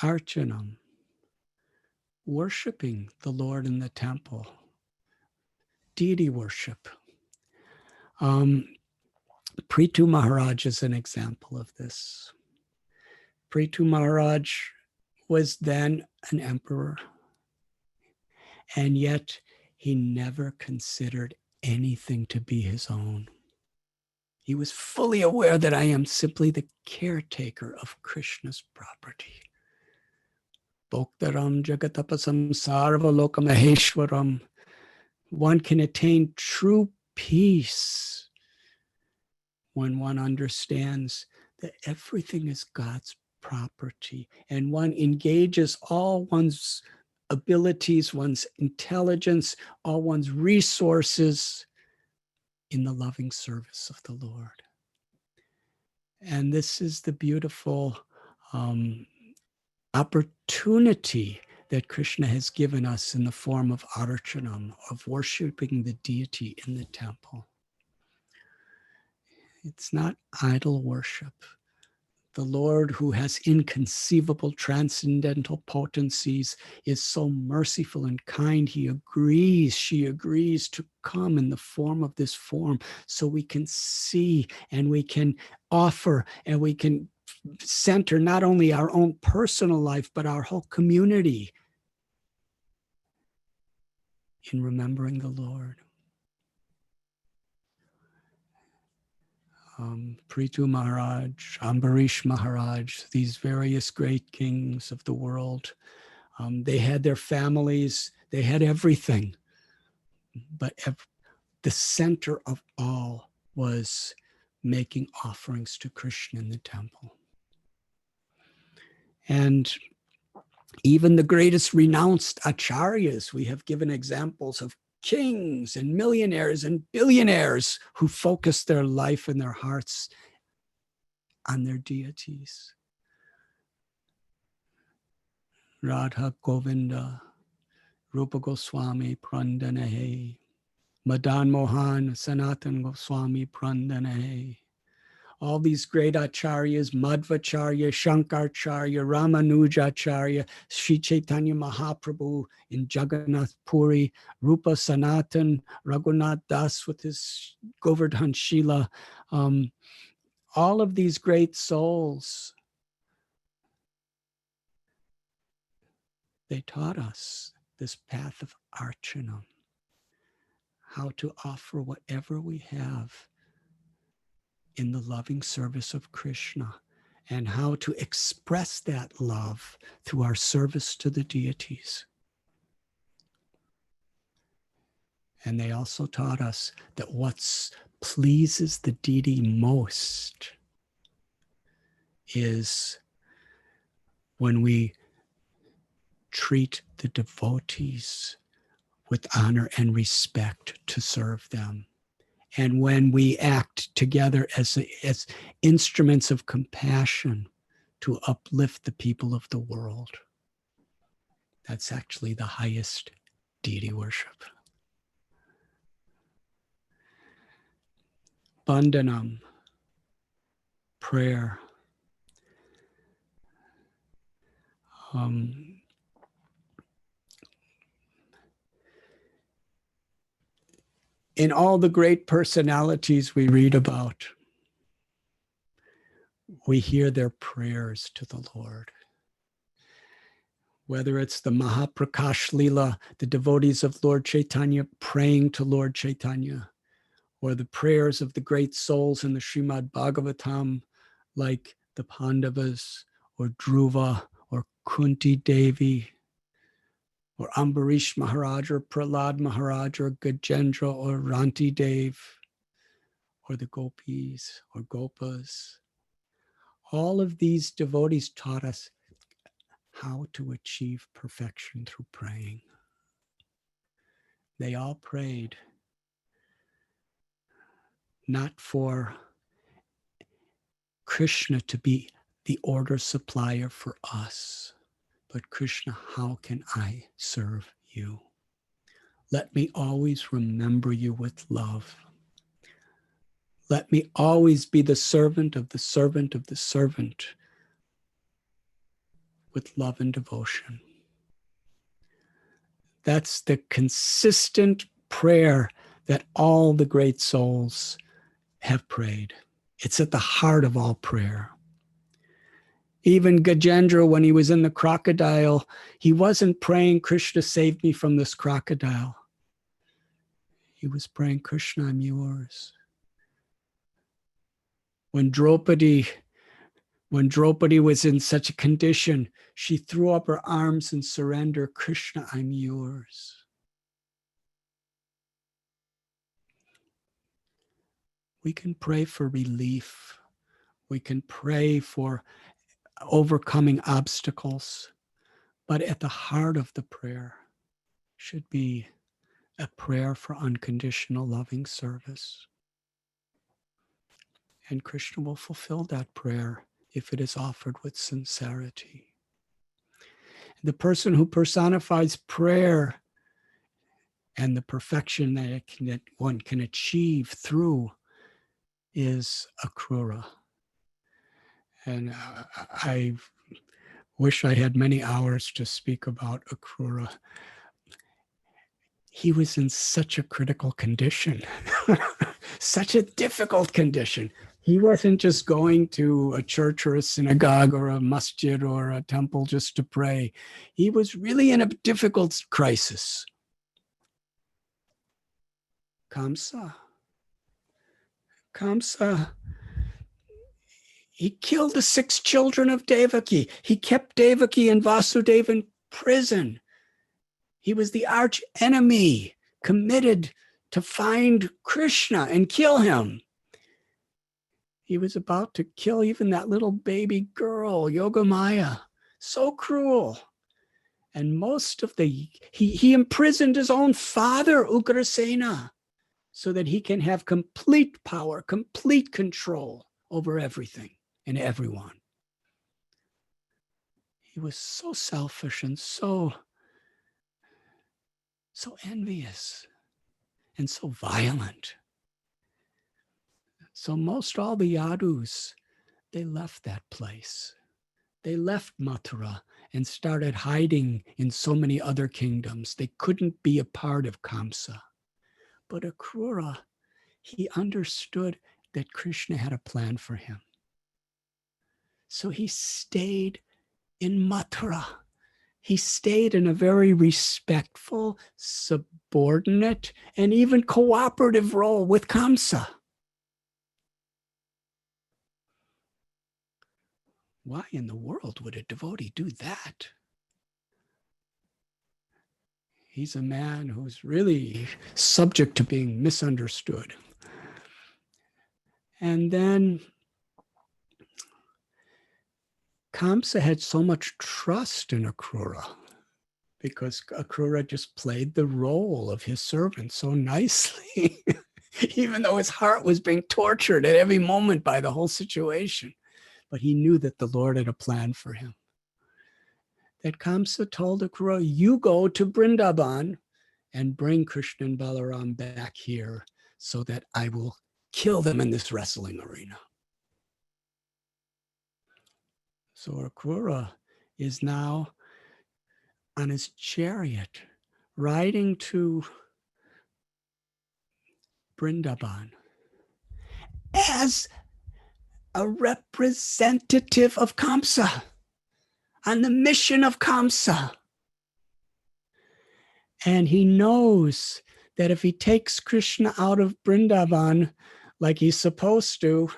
Archanam, worshiping the Lord in the temple. Deity worship. Prithu Maharaj is an example of this. Prithu Maharaj was then an emperor, and yet he never considered anything to be his own. He was fully aware that I am simply the caretaker of Krishna's property. Bhoktaram jagatapasam sarva lokamaheshwaram. One can attain true peace when one understands that everything is God's property, and one engages all one's abilities, one's intelligence, all one's resources in the loving service of the Lord. And this is the beautiful opportunity that Krishna has given us in the form of archanam, of worshiping the deity in the temple. It's not idle worship. The Lord, who has inconceivable transcendental potencies, is so merciful and kind. She agrees to come in the form of this form so we can see and we can offer and we can center not only our own personal life, but our whole community in remembering the Lord. Prithu Maharaj, Ambarish Maharaj, these various great kings of the world, they had their families, they had everything. But the center of all was making offerings to Krishna in the temple. And even the greatest renounced acharyas, we have given examples of kings and millionaires and billionaires who focus their life and their hearts on their deities. Radha Govinda, Rupa Goswami Prandanahe, Madan Mohan, Sanatan Goswami Prandanahe. All these great acharyas, Madhvacharya, Shankaracharya, Ramanujacharya, Sri Chaitanya Mahaprabhu in Jagannath Puri, Rupa Sanatan, Raghunath Das with his Govardhan Shila. All of these great souls, they taught us this path of archanam, how to offer whatever we have in the loving service of Krishna, and how to express that love through our service to the deities. And they also taught us that what pleases the deity most is when we treat the devotees with honor and respect to serve them. And when we act together as instruments of compassion to uplift the people of the world. That's actually the highest deity worship. Vandanam, prayer. In all the great personalities we read about, we hear their prayers to the Lord. Whether it's the Mahaprakash Lila, the devotees of Lord Chaitanya praying to Lord Chaitanya, or the prayers of the great souls in the Srimad Bhagavatam, like the Pandavas, or Dhruva, or Kunti Devi, or Ambarish Maharaj, or Prahlad Maharaj, or Gajendra, or Ranti Dev, or the Gopis, or Gopas. All of these devotees taught us how to achieve perfection through praying. They all prayed not for Krishna to be the order supplier for us, but Krishna, how can I serve you? Let me always remember you with love. Let me always be the servant of the servant of the servant with love and devotion. That's the consistent prayer that all the great souls have prayed. It's at the heart of all prayer. Even Gajendra, when he was in the crocodile, he wasn't praying, Krishna, save me from this crocodile. He was praying, Krishna, I'm yours. When Draupadi was in such a condition, she threw up her arms and surrendered, Krishna, I'm yours. We can pray for relief. We can pray for overcoming obstacles. But at the heart of the prayer should be a prayer for unconditional loving service. And Krishna will fulfill that prayer if it is offered with sincerity. The person who personifies prayer and the perfection that one can achieve through is Akrura. And I wish I had many hours to speak about Akrura. He was in such a critical condition, such a difficult condition. He wasn't just going to a church or a synagogue or a masjid or a temple just to pray. He was really in a difficult crisis. Kamsa, he killed the 6 children of Devaki. He kept Devaki and Vasudeva in prison. He was the arch enemy, committed to find Krishna and kill him. He was about to kill even that little baby girl, Yogamaya. so cruel. And most of he imprisoned his own father, Ugrasena, so that he can have complete power, complete control over everything and everyone. He was so selfish and so envious and so violent. So most all the Yadus, they left that place. They left Mathura and started hiding in so many other kingdoms. They couldn't be a part of Kamsa. But Akrura, he understood that Krishna had a plan for him. So he stayed in Mathura. He stayed in a very respectful, subordinate, and even cooperative role with Kamsa. Why in the world would a devotee do that? He's a man who's really subject to being misunderstood. And then Kamsa had so much trust in Akrura because Akrura just played the role of his servant so nicely, even though his heart was being tortured at every moment by the whole situation. But he knew that the Lord had a plan for him. That Kamsa told Akrura, you go to Vrindavan and bring Krishna and Balaram back here so that I will kill them in this wrestling arena. So Akrura is now on his chariot riding to Vrindavan as a representative of Kamsa on the mission of Kamsa. And he knows that if he takes Krishna out of Vrindavan like he's supposed to,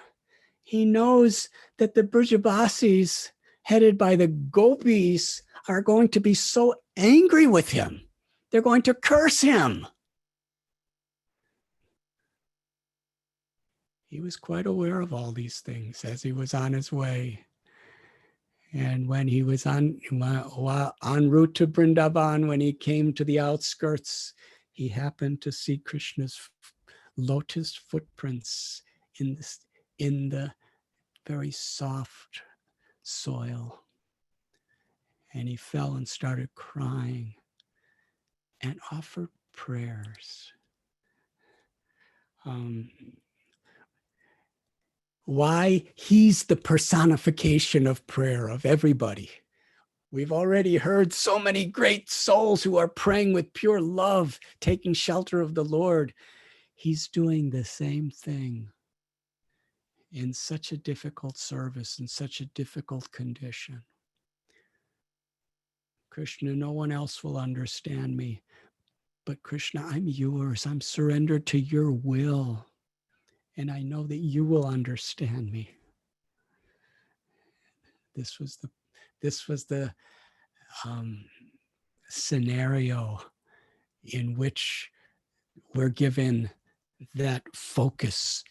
he knows that the Brijabasis, headed by the gopis, are going to be so angry with him. They're going to curse him. He was quite aware of all these things as he was on his way. And when he was en route to Vrindavan, when he came to the outskirts, he happened to see Krishna's lotus footprints in the very soft soil. And he fell and started crying and offered prayers. Why? He's the personification of prayer of everybody. We've already heard so many great souls who are praying with pure love, taking shelter of the Lord. He's doing the same thing in such a difficult service, in such a difficult condition. Krishna, no one else will understand me, but Krishna, I'm yours. I'm surrendered to your will. And I know that you will understand me. This was the scenario in which we're given that focus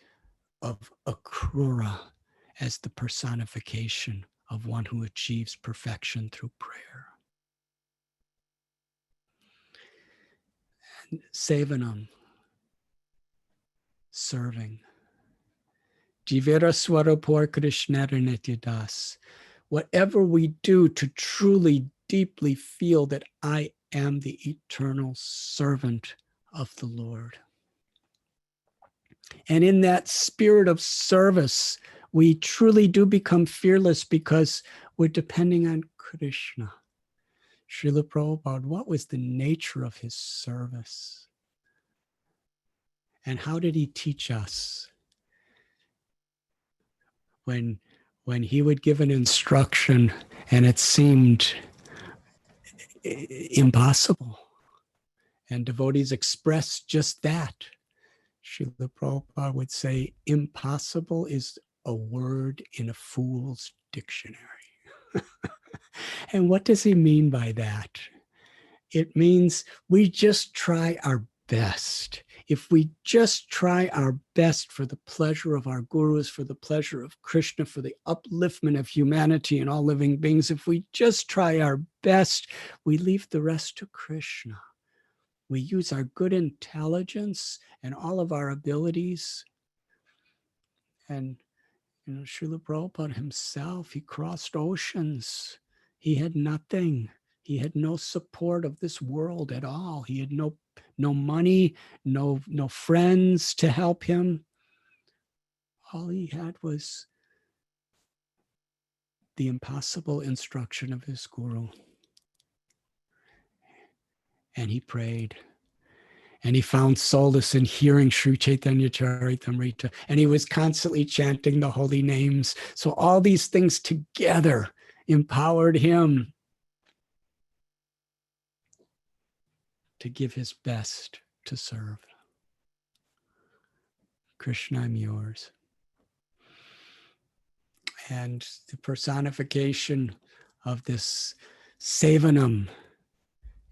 of Akrura as the personification of one who achieves perfection through prayer. And Sevanam, serving. Jivera Swarapur Krishnara Nityadas. Whatever we do to truly, deeply feel that I am the eternal servant of the Lord. And in that spirit of service, we truly do become fearless because we're depending on Krishna. Srila Prabhupada, what was the nature of his service? And how did he teach us? When he would give an instruction and it seemed impossible, and devotees expressed just that, Srila Prabhupada would say, impossible is a word in a fool's dictionary. And what does he mean by that? It means we just try our best if we just try our best for the pleasure of our gurus, for the pleasure of Krishna, for the upliftment of humanity and all living beings, if we just try our best, we leave the rest to Krishna. We use our good intelligence and all of our abilities. And, Srila Prabhupada himself, he crossed oceans. He had nothing. He had no support of this world at all. He had no money, no friends to help him. All he had was the impossible instruction of his guru. And he prayed. And he found solace in hearing Sri Chaitanya Charitamrita. And he was constantly chanting the holy names. So all these things together empowered him to give his best to serve. Krishna, I'm yours. And the personification of this Sevanam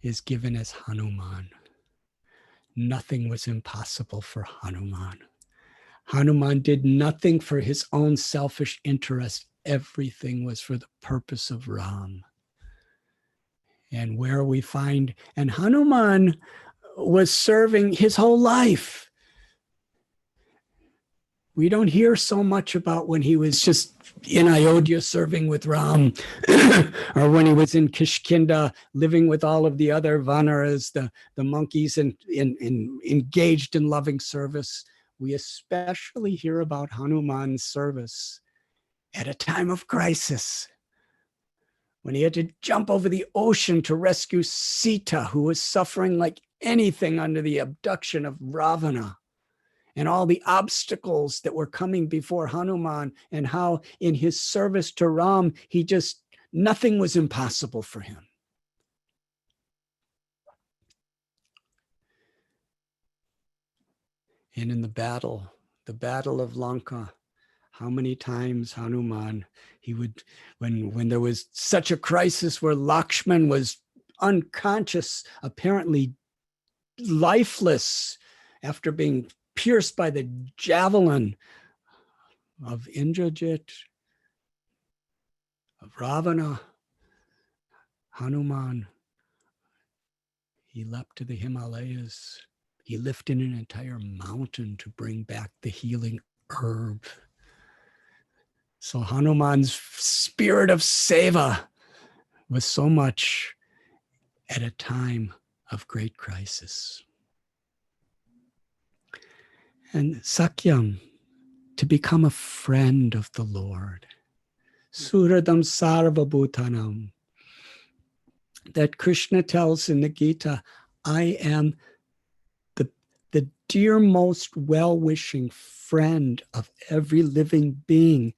is given as Hanuman. Nothing was impossible for Hanuman. Hanuman did nothing for his own selfish interest. Everything was for the purpose of Ram. And where we find, and Hanuman was serving his whole life. We don't hear so much about when he was just in Ayodhya serving with Ram, or when he was in Kishkinda living with all of the other Vanaras, the monkeys, and engaged in loving service. We especially hear about Hanuman's service at a time of crisis, when he had to jump over the ocean to rescue Sita, who was suffering like anything under the abduction of Ravana, and all the obstacles that were coming before Hanuman, and how in his service to Ram, nothing was impossible for him. And in the battle of Lanka, how many times Hanuman, he would, when there was such a crisis where Lakshman was unconscious, apparently lifeless after being pierced by the javelin of Indrajit, of Ravana, Hanuman, he leapt to the Himalayas. He lifted an entire mountain to bring back the healing herb. So Hanuman's spirit of seva was so much at a time of great crisis. And sakhyam, to become a friend of the Lord. Suhradam sarvabhutanam. That Krishna tells in the Gita, I am the dearmost well-wishing friend of every living being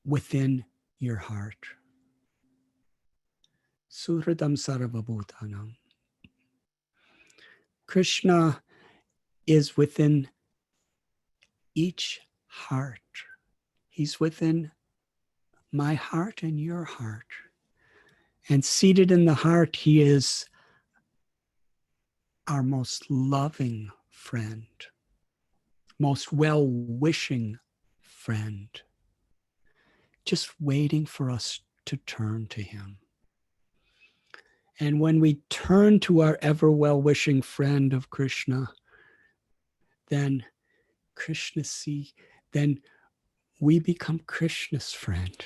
within your heart. Suhradam sarvabhutanam. Krishna is within each heart. He's within my heart and your heart. And seated in the heart, he is our most loving friend, most well-wishing friend, just waiting for us to turn to him. And when we turn to our ever well-wishing friend of Krishna, then then we become Krishna's friend.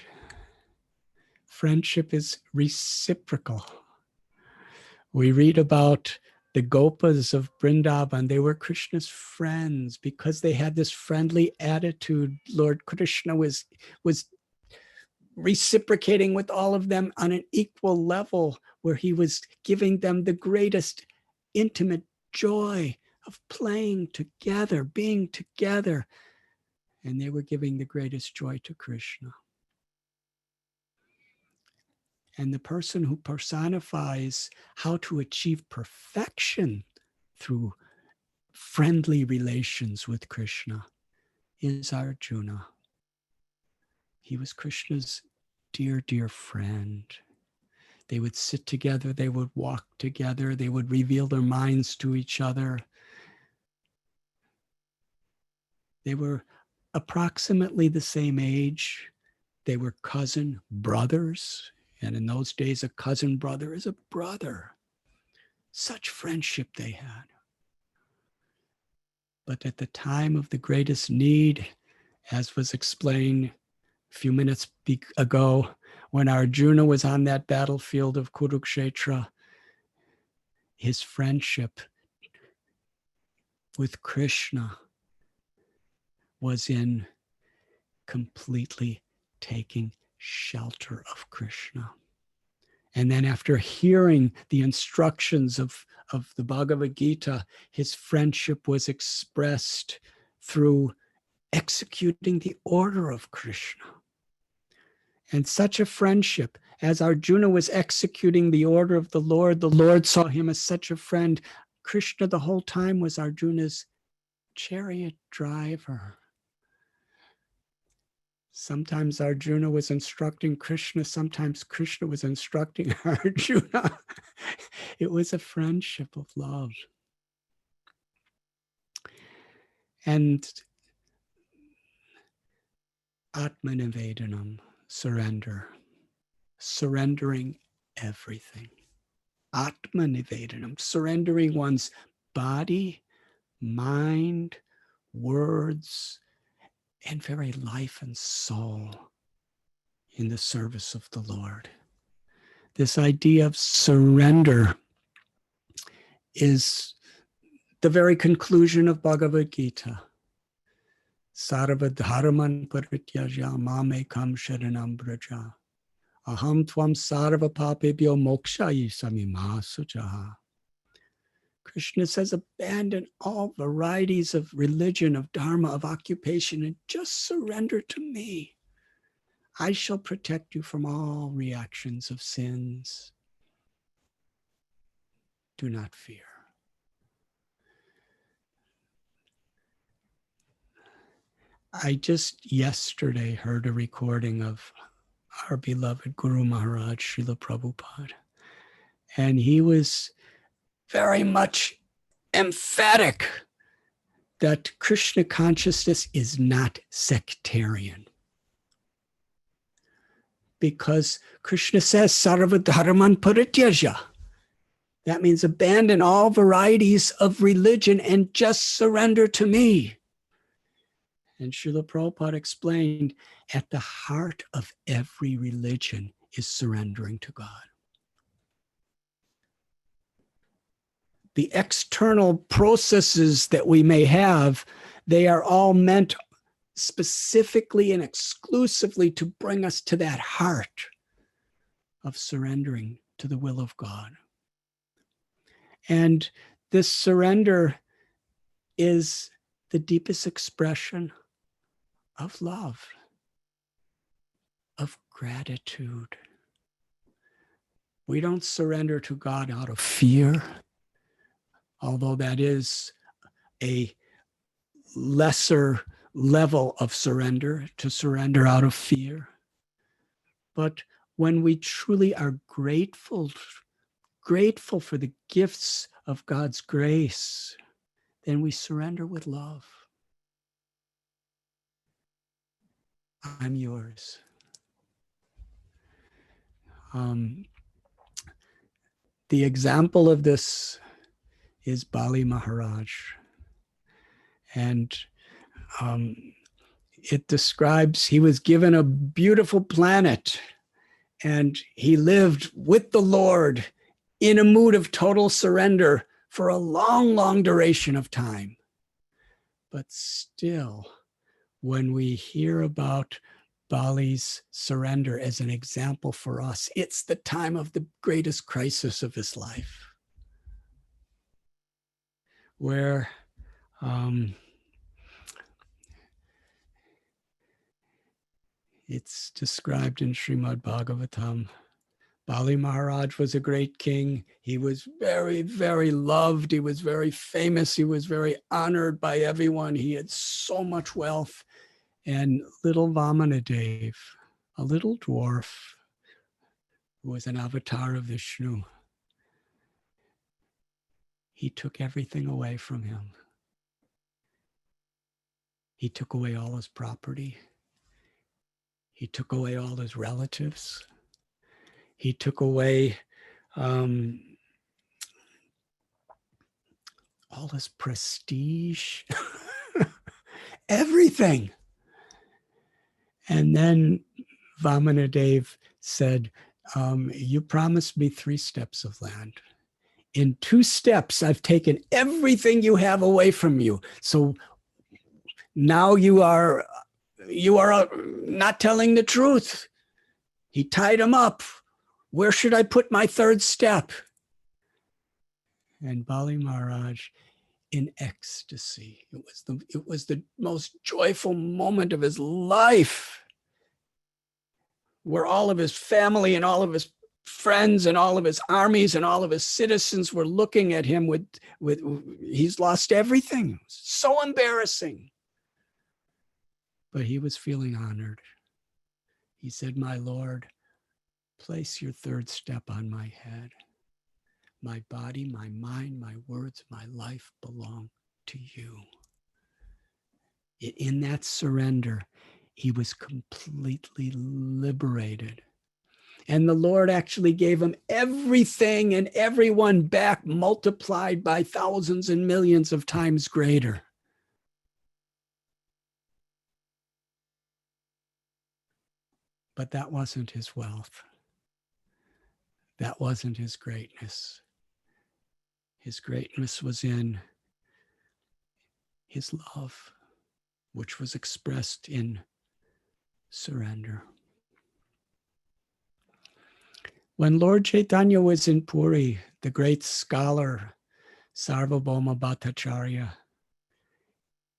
Friendship is reciprocal. We read about the Gopas of Vrindavan. They were Krishna's friends because they had this friendly attitude. Lord Krishna was reciprocating with all of them on an equal level, where he was giving them the greatest intimate joy of playing together, being together. And they were giving the greatest joy to Krishna. And the person who personifies how to achieve perfection through friendly relations with Krishna is Arjuna. He was Krishna's dear, dear friend. They would sit together, they would walk together, they would reveal their minds to each other. They were approximately the same age. They were cousin brothers. And in those days, a cousin brother is a brother. Such friendship they had. But at the time of the greatest need, as was explained a few minutes ago, when Arjuna was on that battlefield of Kurukshetra, his friendship with Krishna was in completely taking shelter of Krishna. And then after hearing the instructions of the Bhagavad Gita, his friendship was expressed through executing the order of Krishna. And such a friendship, as Arjuna was executing the order of the Lord saw him as such a friend. Krishna the whole time was Arjuna's chariot driver. Sometimes Arjuna was instructing Krishna, sometimes Krishna was instructing Arjuna. It was a friendship of love. And Atma-nivedanam, surrender, surrendering everything. Atma-nivedanam, surrendering one's body, mind, words, and very life and soul in the service of the Lord. This idea of surrender is the very conclusion of Bhagavad Gita. Sarva dharman parityaja mamekam sharanam braja. Aham tvam sarva papebhyo mokshayisami ma sujaha. Krishna says, abandon all varieties of religion, of dharma, of occupation, and just surrender to me. I shall protect you from all reactions of sins. Do not fear. I just yesterday heard a recording of our beloved Guru Maharaj, Srila Prabhupada, and he was very much emphatic that Krishna consciousness is not sectarian. Because Krishna says, Sarva dharman parityaja. That means abandon all varieties of religion and just surrender to me. And Srila Prabhupada explained, at the heart of every religion is surrendering to God. The external processes that we may have, they are all meant specifically and exclusively to bring us to that heart of surrendering to the will of God. And this surrender is the deepest expression of love, of gratitude. We don't surrender to God out of fear, although that is a lesser level of surrender, to surrender out of fear. But when we truly are grateful for the gifts of God's grace, then we surrender with love. I'm yours. The example of this is Bali Maharaj. And it describes, he was given a beautiful planet and he lived with the Lord in a mood of total surrender for a long, long duration of time. But still, when we hear about Bali's surrender as an example for us, it's the time of the greatest crisis of his life, where it's described in Srimad Bhagavatam. Bali Maharaj was a great king. He was very, very loved. He was very famous. He was very honored by everyone. He had so much wealth. And little Vamanadev, a little dwarf who was an avatar of Vishnu, he took everything away from him. He took away all his property. He took away all his relatives. He took away all his prestige, everything. And then Vamanadev said, you promised me 3 steps of land. In 2 steps, I've taken everything you have away from you. So now you are not telling the truth. He tied him up. Where should I put my 3rd step? And Bali Maharaj, in ecstasy, it was the most joyful moment of his life, where all of his family and all of his friends and all of his armies and all of his citizens were looking at him with he's lost everything. So embarrassing. But he was feeling honored. He said, my Lord, place your 3rd step on my head. My body, my mind, my words, my life belong to you. In that surrender, he was completely liberated. And the Lord actually gave him everything and everyone back, multiplied by thousands and millions of times greater. But that wasn't his wealth. That wasn't his greatness. His greatness was in his love, which was expressed in surrender. When Lord Chaitanya was in Puri, the great scholar Sarvabhauma Bhattacharya,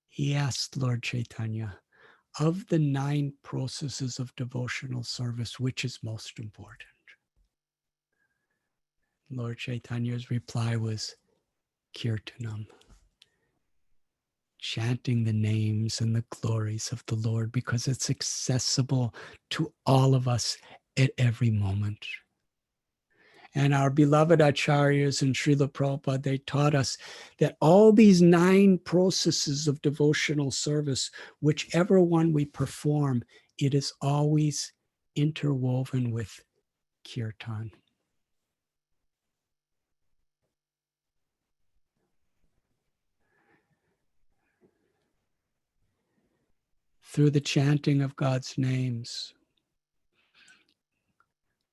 he asked Lord Chaitanya, of the 9 processes of devotional service, which is most important? Lord Chaitanya's reply was Kirtanam, chanting the names and the glories of the Lord, because it's accessible to all of us at every moment. And our beloved acharyas and Srila Prabhupada, they taught us that all these 9 processes of devotional service, whichever one we perform, it is always interwoven with kirtan. Through the chanting of God's names,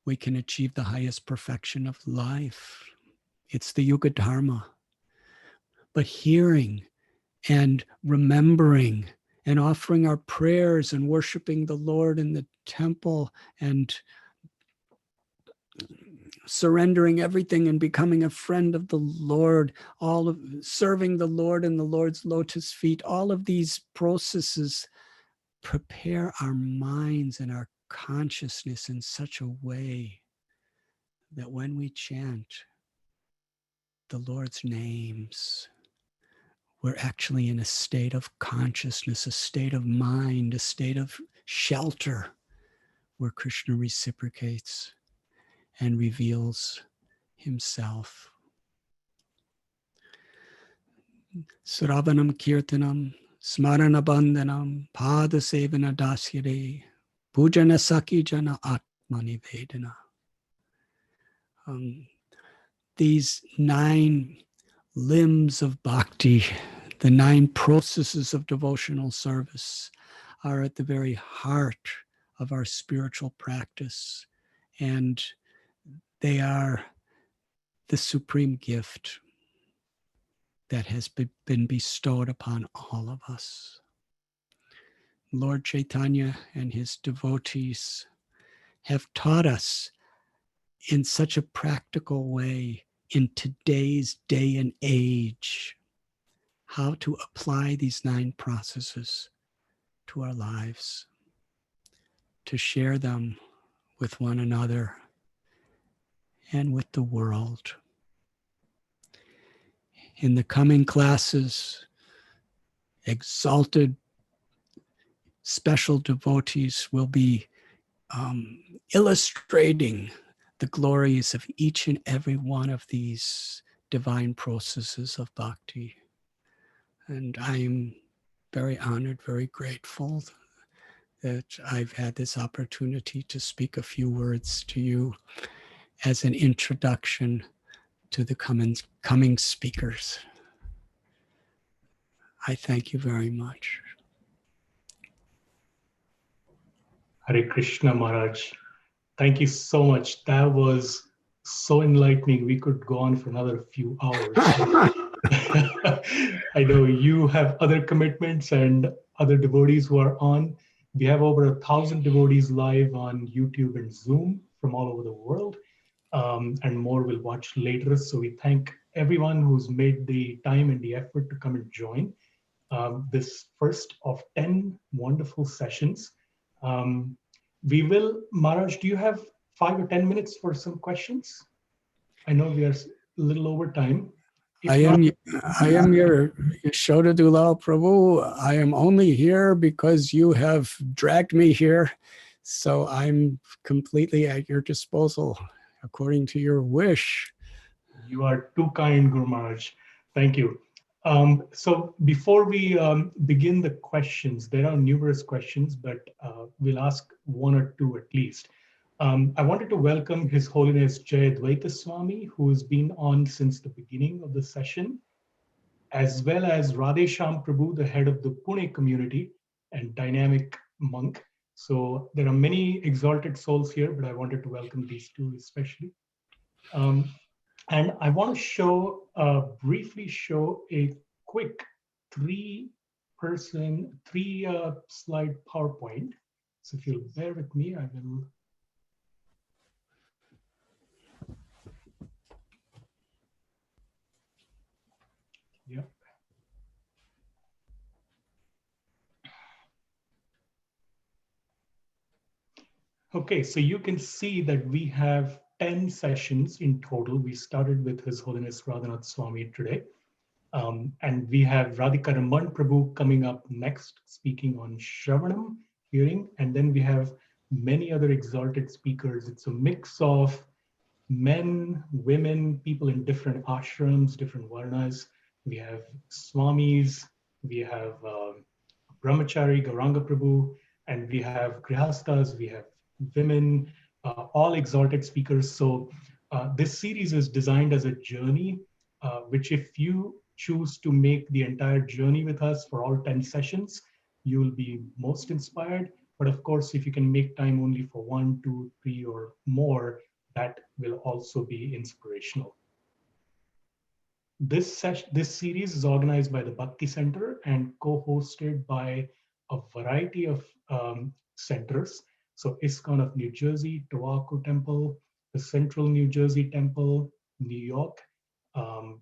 we can achieve the highest perfection of life. It's the Yuga Dharma. But hearing and remembering and offering our prayers and worshiping the Lord in the temple and surrendering everything and becoming a friend of the Lord, all of serving the Lord in the Lord's lotus feet, all of these processes prepare our minds and our consciousness in such a way that when we chant the Lord's names, we're actually in a state of consciousness, a state of mind, a state of shelter where Krishna reciprocates and reveals himself. Shravanam Kirtanam, Smaranam Vandanam, Pada-sevanam dasyade, Pujana sakhyam Atma-nivedanam. These 9 limbs of bhakti, the 9 processes of devotional service, are at the very heart of our spiritual practice, and they are the supreme gift that has been bestowed upon all of us. Lord Chaitanya and his devotees have taught us in such a practical way in today's day and age how to apply these 9 processes to our lives, to share them with one another and with the world. In the coming classes, exalted special devotees will be illustrating the glories of each and every one of these divine processes of bhakti. And I'm very honored, very grateful that I've had this opportunity to speak a few words to you as an introduction to the coming speakers. I thank you very much. Hare Krishna Maharaj. Thank you so much. That was so enlightening. We could go on for another few hours. I know you have other commitments and other devotees who are on. We have over 1,000 devotees live on YouTube and Zoom from all over the world, and more will watch later. So we thank everyone who's made the time and the effort to come and join this first of 10 wonderful sessions. We will, Maharaj, do you have 5 or 10 minutes for some questions? I know we are a little over time. I am your Yashoda Dulal Prabhu. I am only here because you have dragged me here. So I'm completely at your disposal according to your wish. You are too kind, Guru Maharaj. Thank you. So before we begin the questions, there are numerous questions, but we'll ask one or two at least. I wanted to welcome His Holiness Radhanath Swami, who has been on since the beginning of the session, as well as Radhesham Prabhu, the head of the Pune community and dynamic monk. So there are many exalted souls here, but I wanted to welcome these two especially. And I want to briefly show a quick three slide PowerPoint. So if you'll bear with me, I will. Yeah. Okay, so you can see that we have 10 sessions in total. We started with His Holiness Radhanath Swami today. And we have Radhika Raman Prabhu coming up next, speaking on Shravanam hearing. And then we have many other exalted speakers. It's a mix of men, women, people in different ashrams, different varnas. We have Swamis, we have Brahmachari, Gauranga Prabhu, and we have Grihastas, we have women, all exalted speakers. So this series is designed as a journey, which if you choose to make the entire journey with us for all 10 sessions, you will be most inspired. But of course, if you can make time only for 1, 2, 3, or more, that will also be inspirational. This series is organized by the Bhakti Center and co-hosted by a variety of centers. So ISKCON of New Jersey, Tawaku Temple, the Central New Jersey Temple, New York,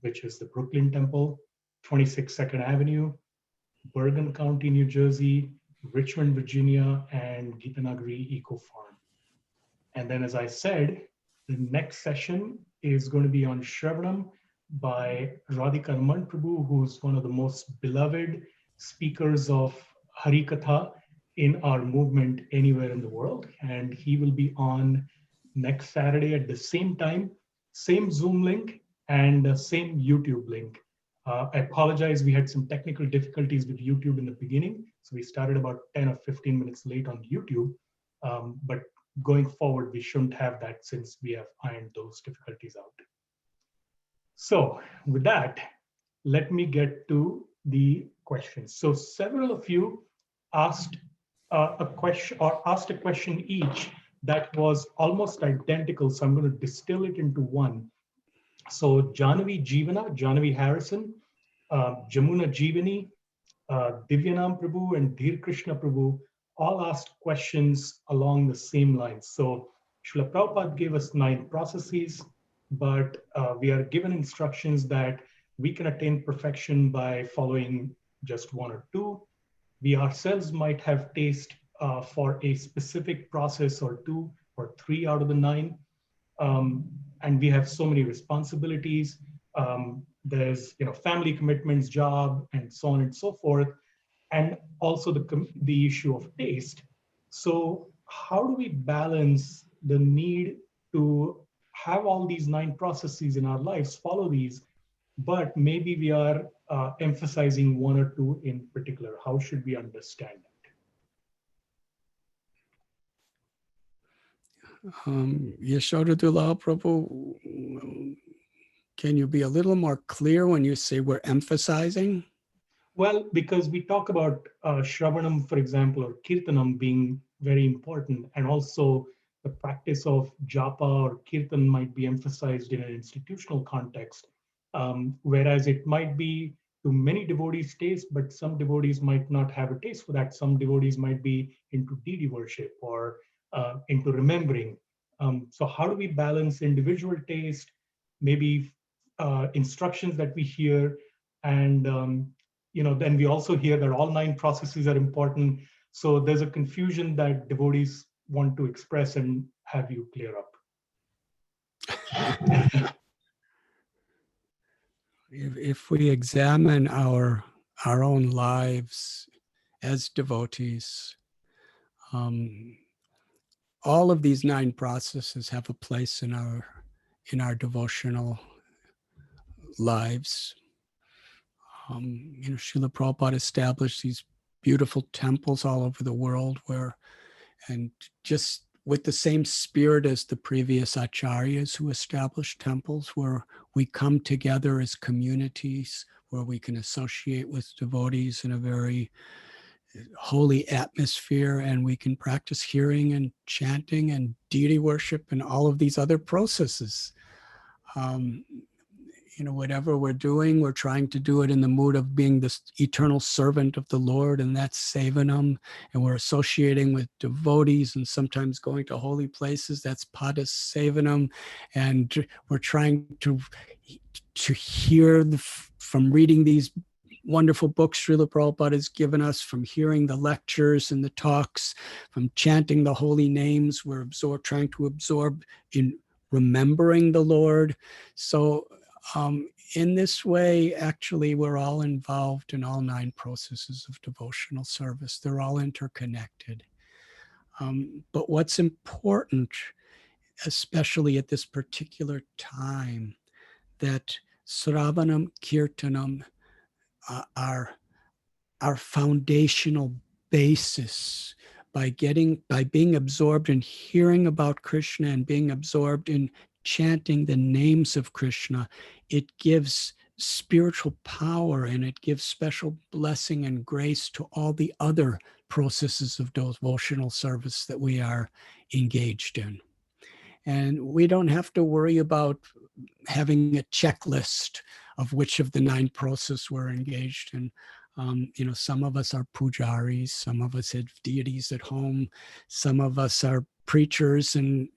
which is the Brooklyn Temple, 26 Second Avenue, Bergen County, New Jersey, Richmond, Virginia, and Gitanagari Eco Farm. And then, as I said, the next session is going to be on Shravanam by Radhika Raman Prabhu, who's one of the most beloved speakers of Harikatha in our movement anywhere in the world. And he will be on next Saturday at the same time, same Zoom link and same YouTube link. I apologize, we had some technical difficulties with YouTube in the beginning. So we started about 10 or 15 minutes late on YouTube. But going forward, we shouldn't have that since we have ironed those difficulties out. So with that, let me get to the questions. So several of you asked a question each that was almost identical. So I'm going to distill it into one. So Janavi Jeevana, Janavi Harrison, Jamuna Jeevani, Divyanam Prabhu and Dhir Krishna Prabhu all asked questions along the same lines. So Srila Prabhupada gave us 9 processes, but we are given instructions that we can attain perfection by following just 1 or 2. We ourselves might have taste for a specific process or 2 or 3 out of the 9. And we have so many responsibilities. There's family commitments, job, and so on and so forth, and also the issue of taste. So how do we balance the need to have all these 9 processes in our lives, follow these, but maybe we are emphasizing one or two in particular. How should we understand that? Yashodhadula Prabhu, can you be a little more clear when you say we're emphasizing? Well, because we talk about Shravanam, for example, or Kirtanam being very important, and also the practice of japa or kirtan might be emphasized in an institutional context, whereas it might be to many devotees' taste, but some devotees might not have a taste for that. Some devotees might be into deity worship or into remembering. So, how do we balance individual taste, maybe instructions that we hear, and then we also hear that all nine processes are important. So there's a confusion that devotees want to express and have you clear up. If we examine our own lives as devotees, all of these nine processes have a place in our devotional lives. Srila Prabhupada established these beautiful temples all over the world and just with the same spirit as the previous acharyas who established temples, where we come together as communities, where we can associate with devotees in a very holy atmosphere, and we can practice hearing and chanting and deity worship and all of these other processes. Whatever we're doing, we're trying to do it in the mood of being this eternal servant of the Lord, and that's Sevanam. And we're associating with devotees and sometimes going to holy places. That's Pada-sevanam. And we're trying to hear from reading these wonderful books Srila Prabhupada has given us, from hearing the lectures and the talks, from chanting the holy names. We're trying to absorb in remembering the Lord. So in this way, actually, we're all involved in all nine processes of devotional service. They're all interconnected. But what's important, especially at this particular time, that Shravanam, Kirtanam are our foundational basis. By being absorbed in hearing about Krishna and being absorbed in chanting the names of Krishna, it gives spiritual power and it gives special blessing and grace to all the other processes of devotional service that we are engaged in. And we don't have to worry about having a checklist of which of the nine processes we're engaged in. Some of us are pujaris, some of us have deities at home, some of us are preachers and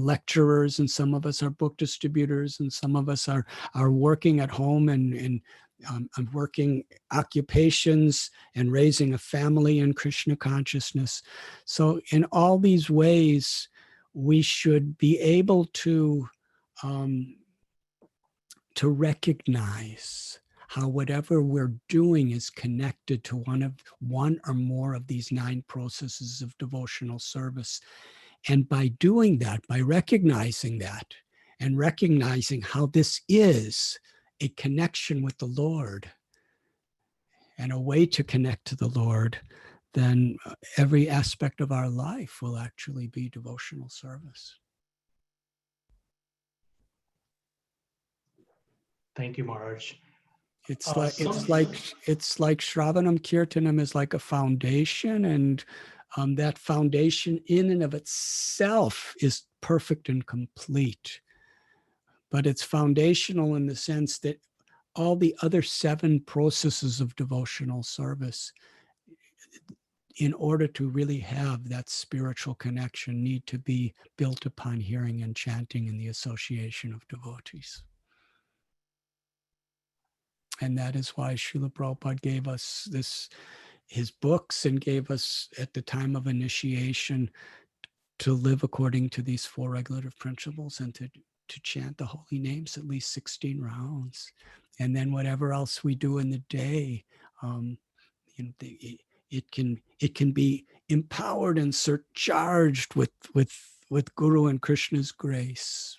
lecturers, and some of us are book distributors, and some of us are working at home and working occupations and raising a family in Krishna consciousness. So in all these ways, we should be able to recognize how whatever we're doing is connected to one or more of these nine processes of devotional service. And by doing that, by recognizing that, and recognizing how this is a connection with the Lord and a way to connect to the Lord, then every aspect of our life will actually be devotional service. Thank you, Maharaj. It's like Shravanam Kirtanam is like a foundation, and that foundation in and of itself is perfect and complete. But it's foundational in the sense that all the other 7 processes of devotional service, in order to really have that spiritual connection, need to be built upon hearing and chanting and the association of devotees. And that is why Srila Prabhupada gave us his books, and gave us at the time of initiation to live according to these 4 regulative principles and to chant the holy names at least 16 rounds. And then whatever else we do in the day, it can be empowered and surcharged with Guru and Krishna's grace.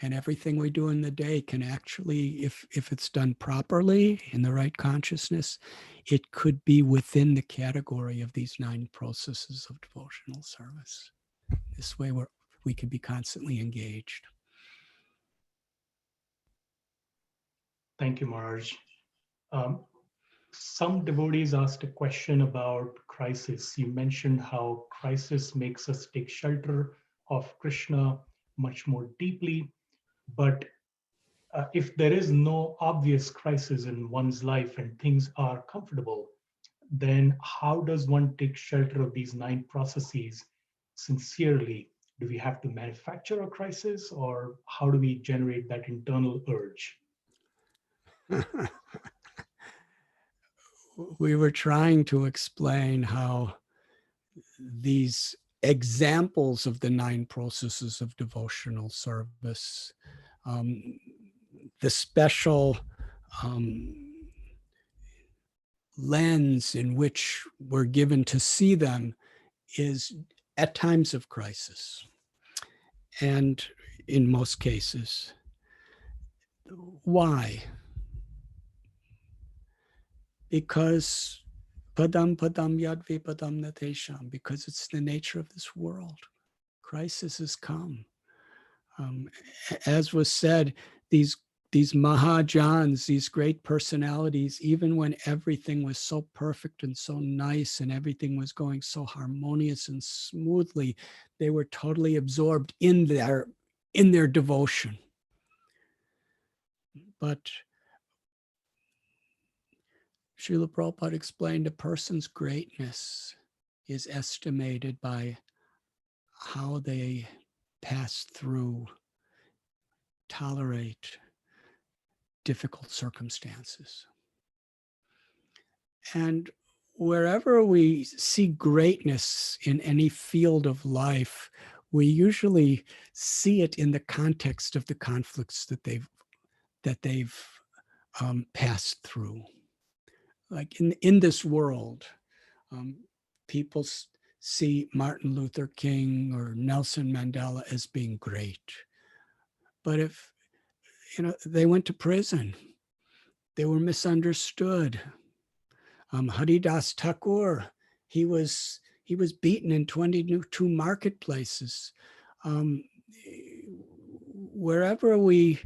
And everything we do in the day can actually, if it's done properly in the right consciousness, it could be within the category of these 9 processes of devotional service. This way we can be constantly engaged. Thank you, Maharaj. Um, some devotees asked a question about crisis. You mentioned how crisis makes us take shelter of Krishna much more deeply. But if there is no obvious crisis in one's life and things are comfortable, then how does one take shelter of these 9 processes sincerely? Do we have to manufacture a crisis, or how do we generate that internal urge? We were trying to explain how these examples of the 9 processes of devotional service, the special lens in which we're given to see them is at times of crisis. And in most cases, why? Because padam yad vipadam natesham, because it's the nature of this world. Crisis has come. As was said, these Mahajans, these great personalities, even when everything was so perfect and so nice and everything was going so harmonious and smoothly, they were totally absorbed in their devotion. But Srila Prabhupada explained a person's greatness is estimated by how they pass through, tolerate difficult circumstances. And wherever we see greatness in any field of life, we usually see it in the context of the conflicts that they've passed through. Like in this world, people see Martin Luther King or Nelson Mandela as being great. But if they went to prison, they were misunderstood. Haridas Thakur, he was beaten in 22 marketplaces. Wherever we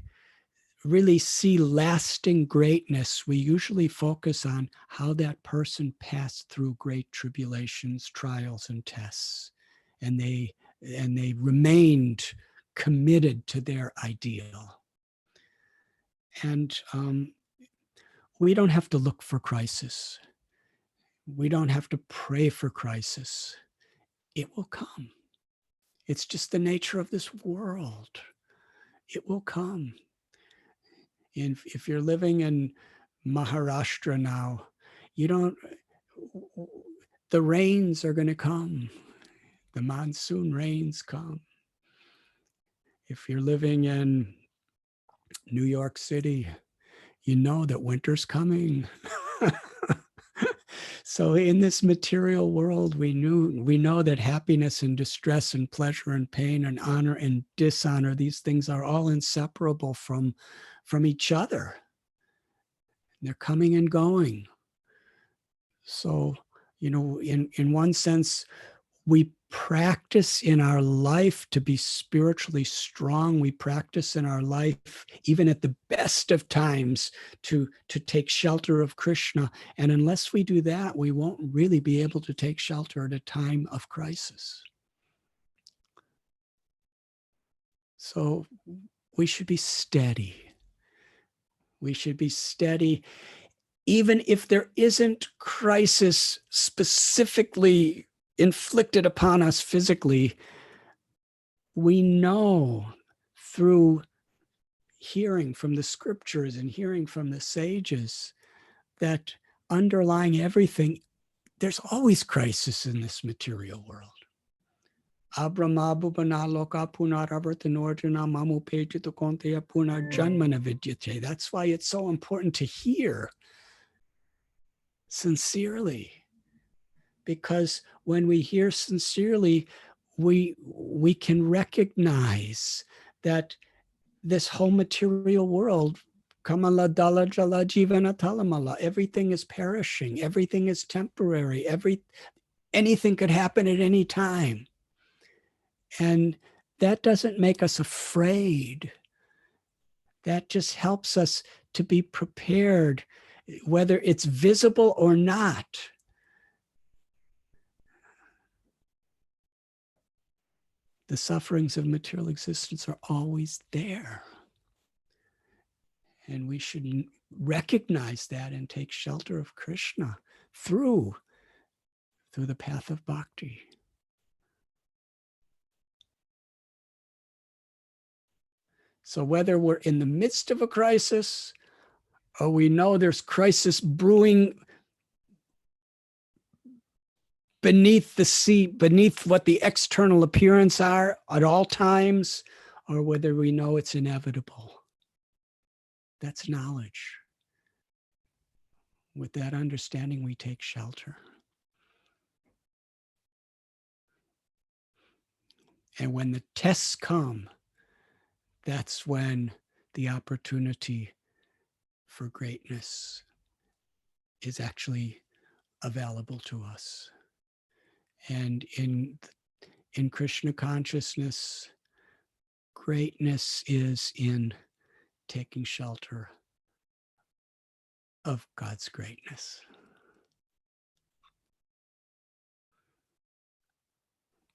really see lasting greatness, we usually focus on how that person passed through great tribulations, trials, and tests, and they remained committed to their ideal. And we don't have to look for crisis. We don't have to pray for crisis. It will come. It's just the nature of this world. It will come. If you're living in Maharashtra now, the rains are going to come. The monsoon rains come. If you're living in New York City, you know that winter's coming. So in this material world, we know that happiness and distress and pleasure and pain and honor and dishonor, these things are all inseparable from each other. They're coming and going. So, in one sense, we practice in our life to be spiritually strong. We practice in our life, even at the best of times, to take shelter of Krishna. And unless we do that, we won't really be able to take shelter at a time of crisis. So we should be steady. We should be steady, even if there isn't crisis specifically inflicted upon us physically. We know through hearing from the scriptures and hearing from the sages that underlying everything, there's always crisis in this material world. That's why it's so important to hear sincerely. Because when we hear sincerely, we can recognize that this whole material world, kamala dala jala jivana talamala, everything is perishing, everything is temporary, anything could happen at any time. And that doesn't make us afraid. That just helps us to be prepared, whether it's visible or not. The sufferings of material existence are always there. And we should recognize that and take shelter of Krishna through the path of bhakti. So whether we're in the midst of a crisis or we know there's crisis brewing beneath the sea, beneath what the external appearance are at all times, or whether we know it's inevitable. That's knowledge. With that understanding, we take shelter. And when the tests come, that's when the opportunity for greatness is actually available to us. And in Krishna consciousness, greatness is in taking shelter of God's greatness.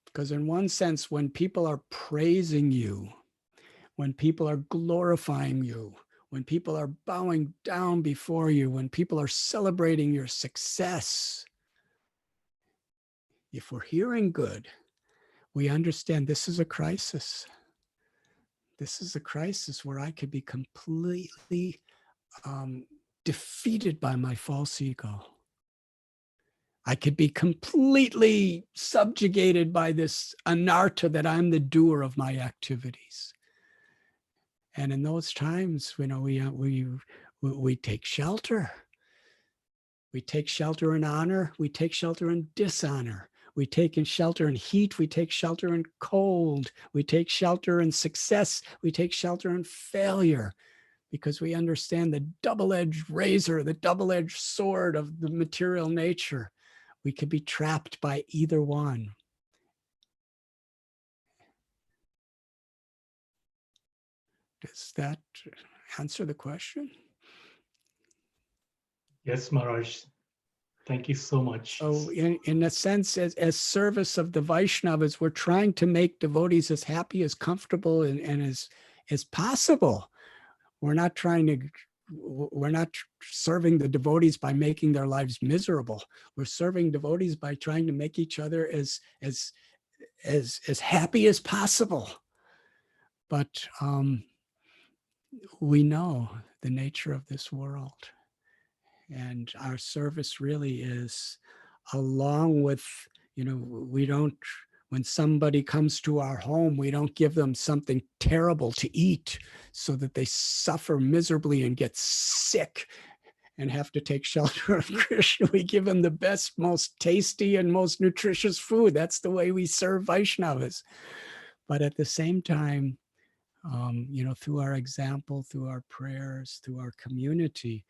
Because in one sense, when people are praising you, when people are glorifying you, when people are bowing down before you, when people are celebrating your success, if we're hearing good, we understand this is a crisis. This is a crisis where I could be completely defeated by my false ego. I could be completely subjugated by this anartha that I'm the doer of my activities. And in those times, we take shelter. We take shelter in honor. We take shelter in dishonor. We take in shelter in heat. We take shelter in cold. We take shelter in success. We take shelter in failure, because we understand the double-edged razor, the double-edged sword of the material nature. We could be trapped by either one. Does that answer the question? Yes, Maharaj. Thank you so much. So in a sense, as service of the Vaishnavas, we're trying to make devotees as happy, as comfortable, and as possible. We're not serving the devotees by making their lives miserable. We're serving devotees by trying to make each other as happy as possible. But we know the nature of this world. And our service really is, along with, we don't, when somebody comes to our home, we don't give them something terrible to eat so that they suffer miserably and get sick and have to take shelter of Krishna. We give them the best, most tasty, and most nutritious food. That's the way we serve Vaishnavas. But at the same time, through our example, through our prayers, through our community,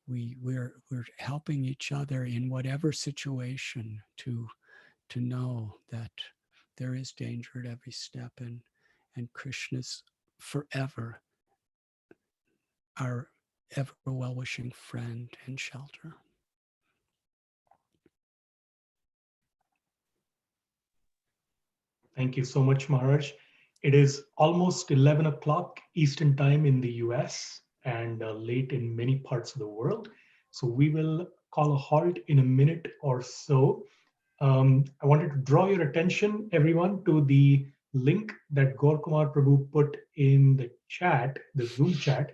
we're helping each other in whatever situation to know that there is danger at every step, and Krishna's forever our ever well-wishing friend and shelter. Thank you so much, Maharaj. It is almost 11 o'clock Eastern Time in the US and late in many parts of the world. So we will call a halt in a minute or so. I wanted to draw your attention, everyone, to the link that Gaur Kumar Prabhu put in the chat, the Zoom chat.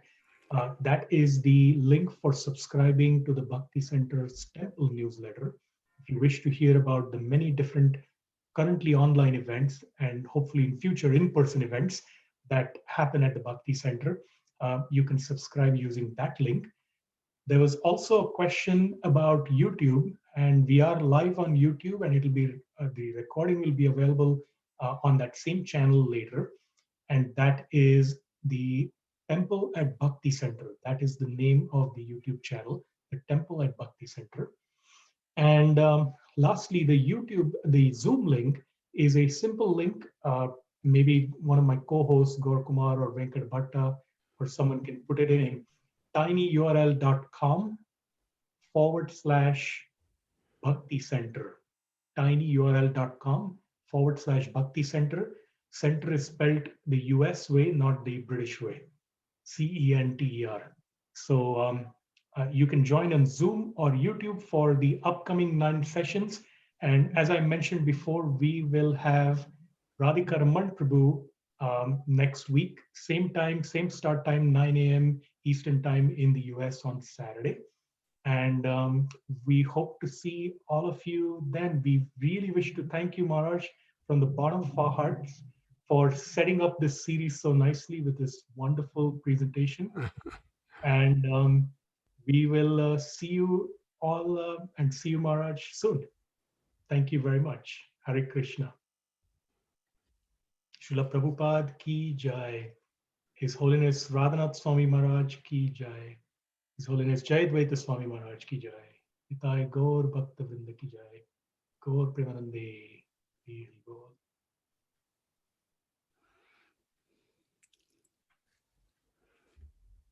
That is the link for subscribing to the Bhakti Center's Temple newsletter. If you wish to hear about the many different currently online events and hopefully in future in-person events that happen at the Bhakti Center, you can subscribe using that link. There was also a question about YouTube, and we are live on YouTube, and it'll be the recording will be available on that same channel later, and that is the Temple at Bhakti Center. That is the name of the YouTube channel, the Temple at Bhakti Center. And lastly, the Zoom link is a simple link. Maybe one of my co-hosts, Gaur Kumar or Venkat Bhatta, or someone can put it in tinyurl.com/Bhakti Center. tinyurl.com/Bhakti Center. Center is spelled the US way, not the British way. CENTER. So you can join on Zoom or YouTube for the upcoming 9 sessions. And as I mentioned before, we will have Radhika Raman Prabhu next week, same time, same start time, 9 a.m. Eastern time in the US on Saturday. And we hope to see all of you then. We really wish to thank you, Maharaj, from the bottom of our hearts for setting up this series so nicely with this wonderful presentation. And we will see you all and see you, Maharaj, soon. Thank you very much. Hare Krishna. Srila Prabhupada ki jai. His Holiness Radhanath Swami Maharaj ki jai. His Holiness Jayadvaita Swami Maharaj ki jai. Nitai Gaur Bhakta Vrinda ki jai. Gaur Premanande.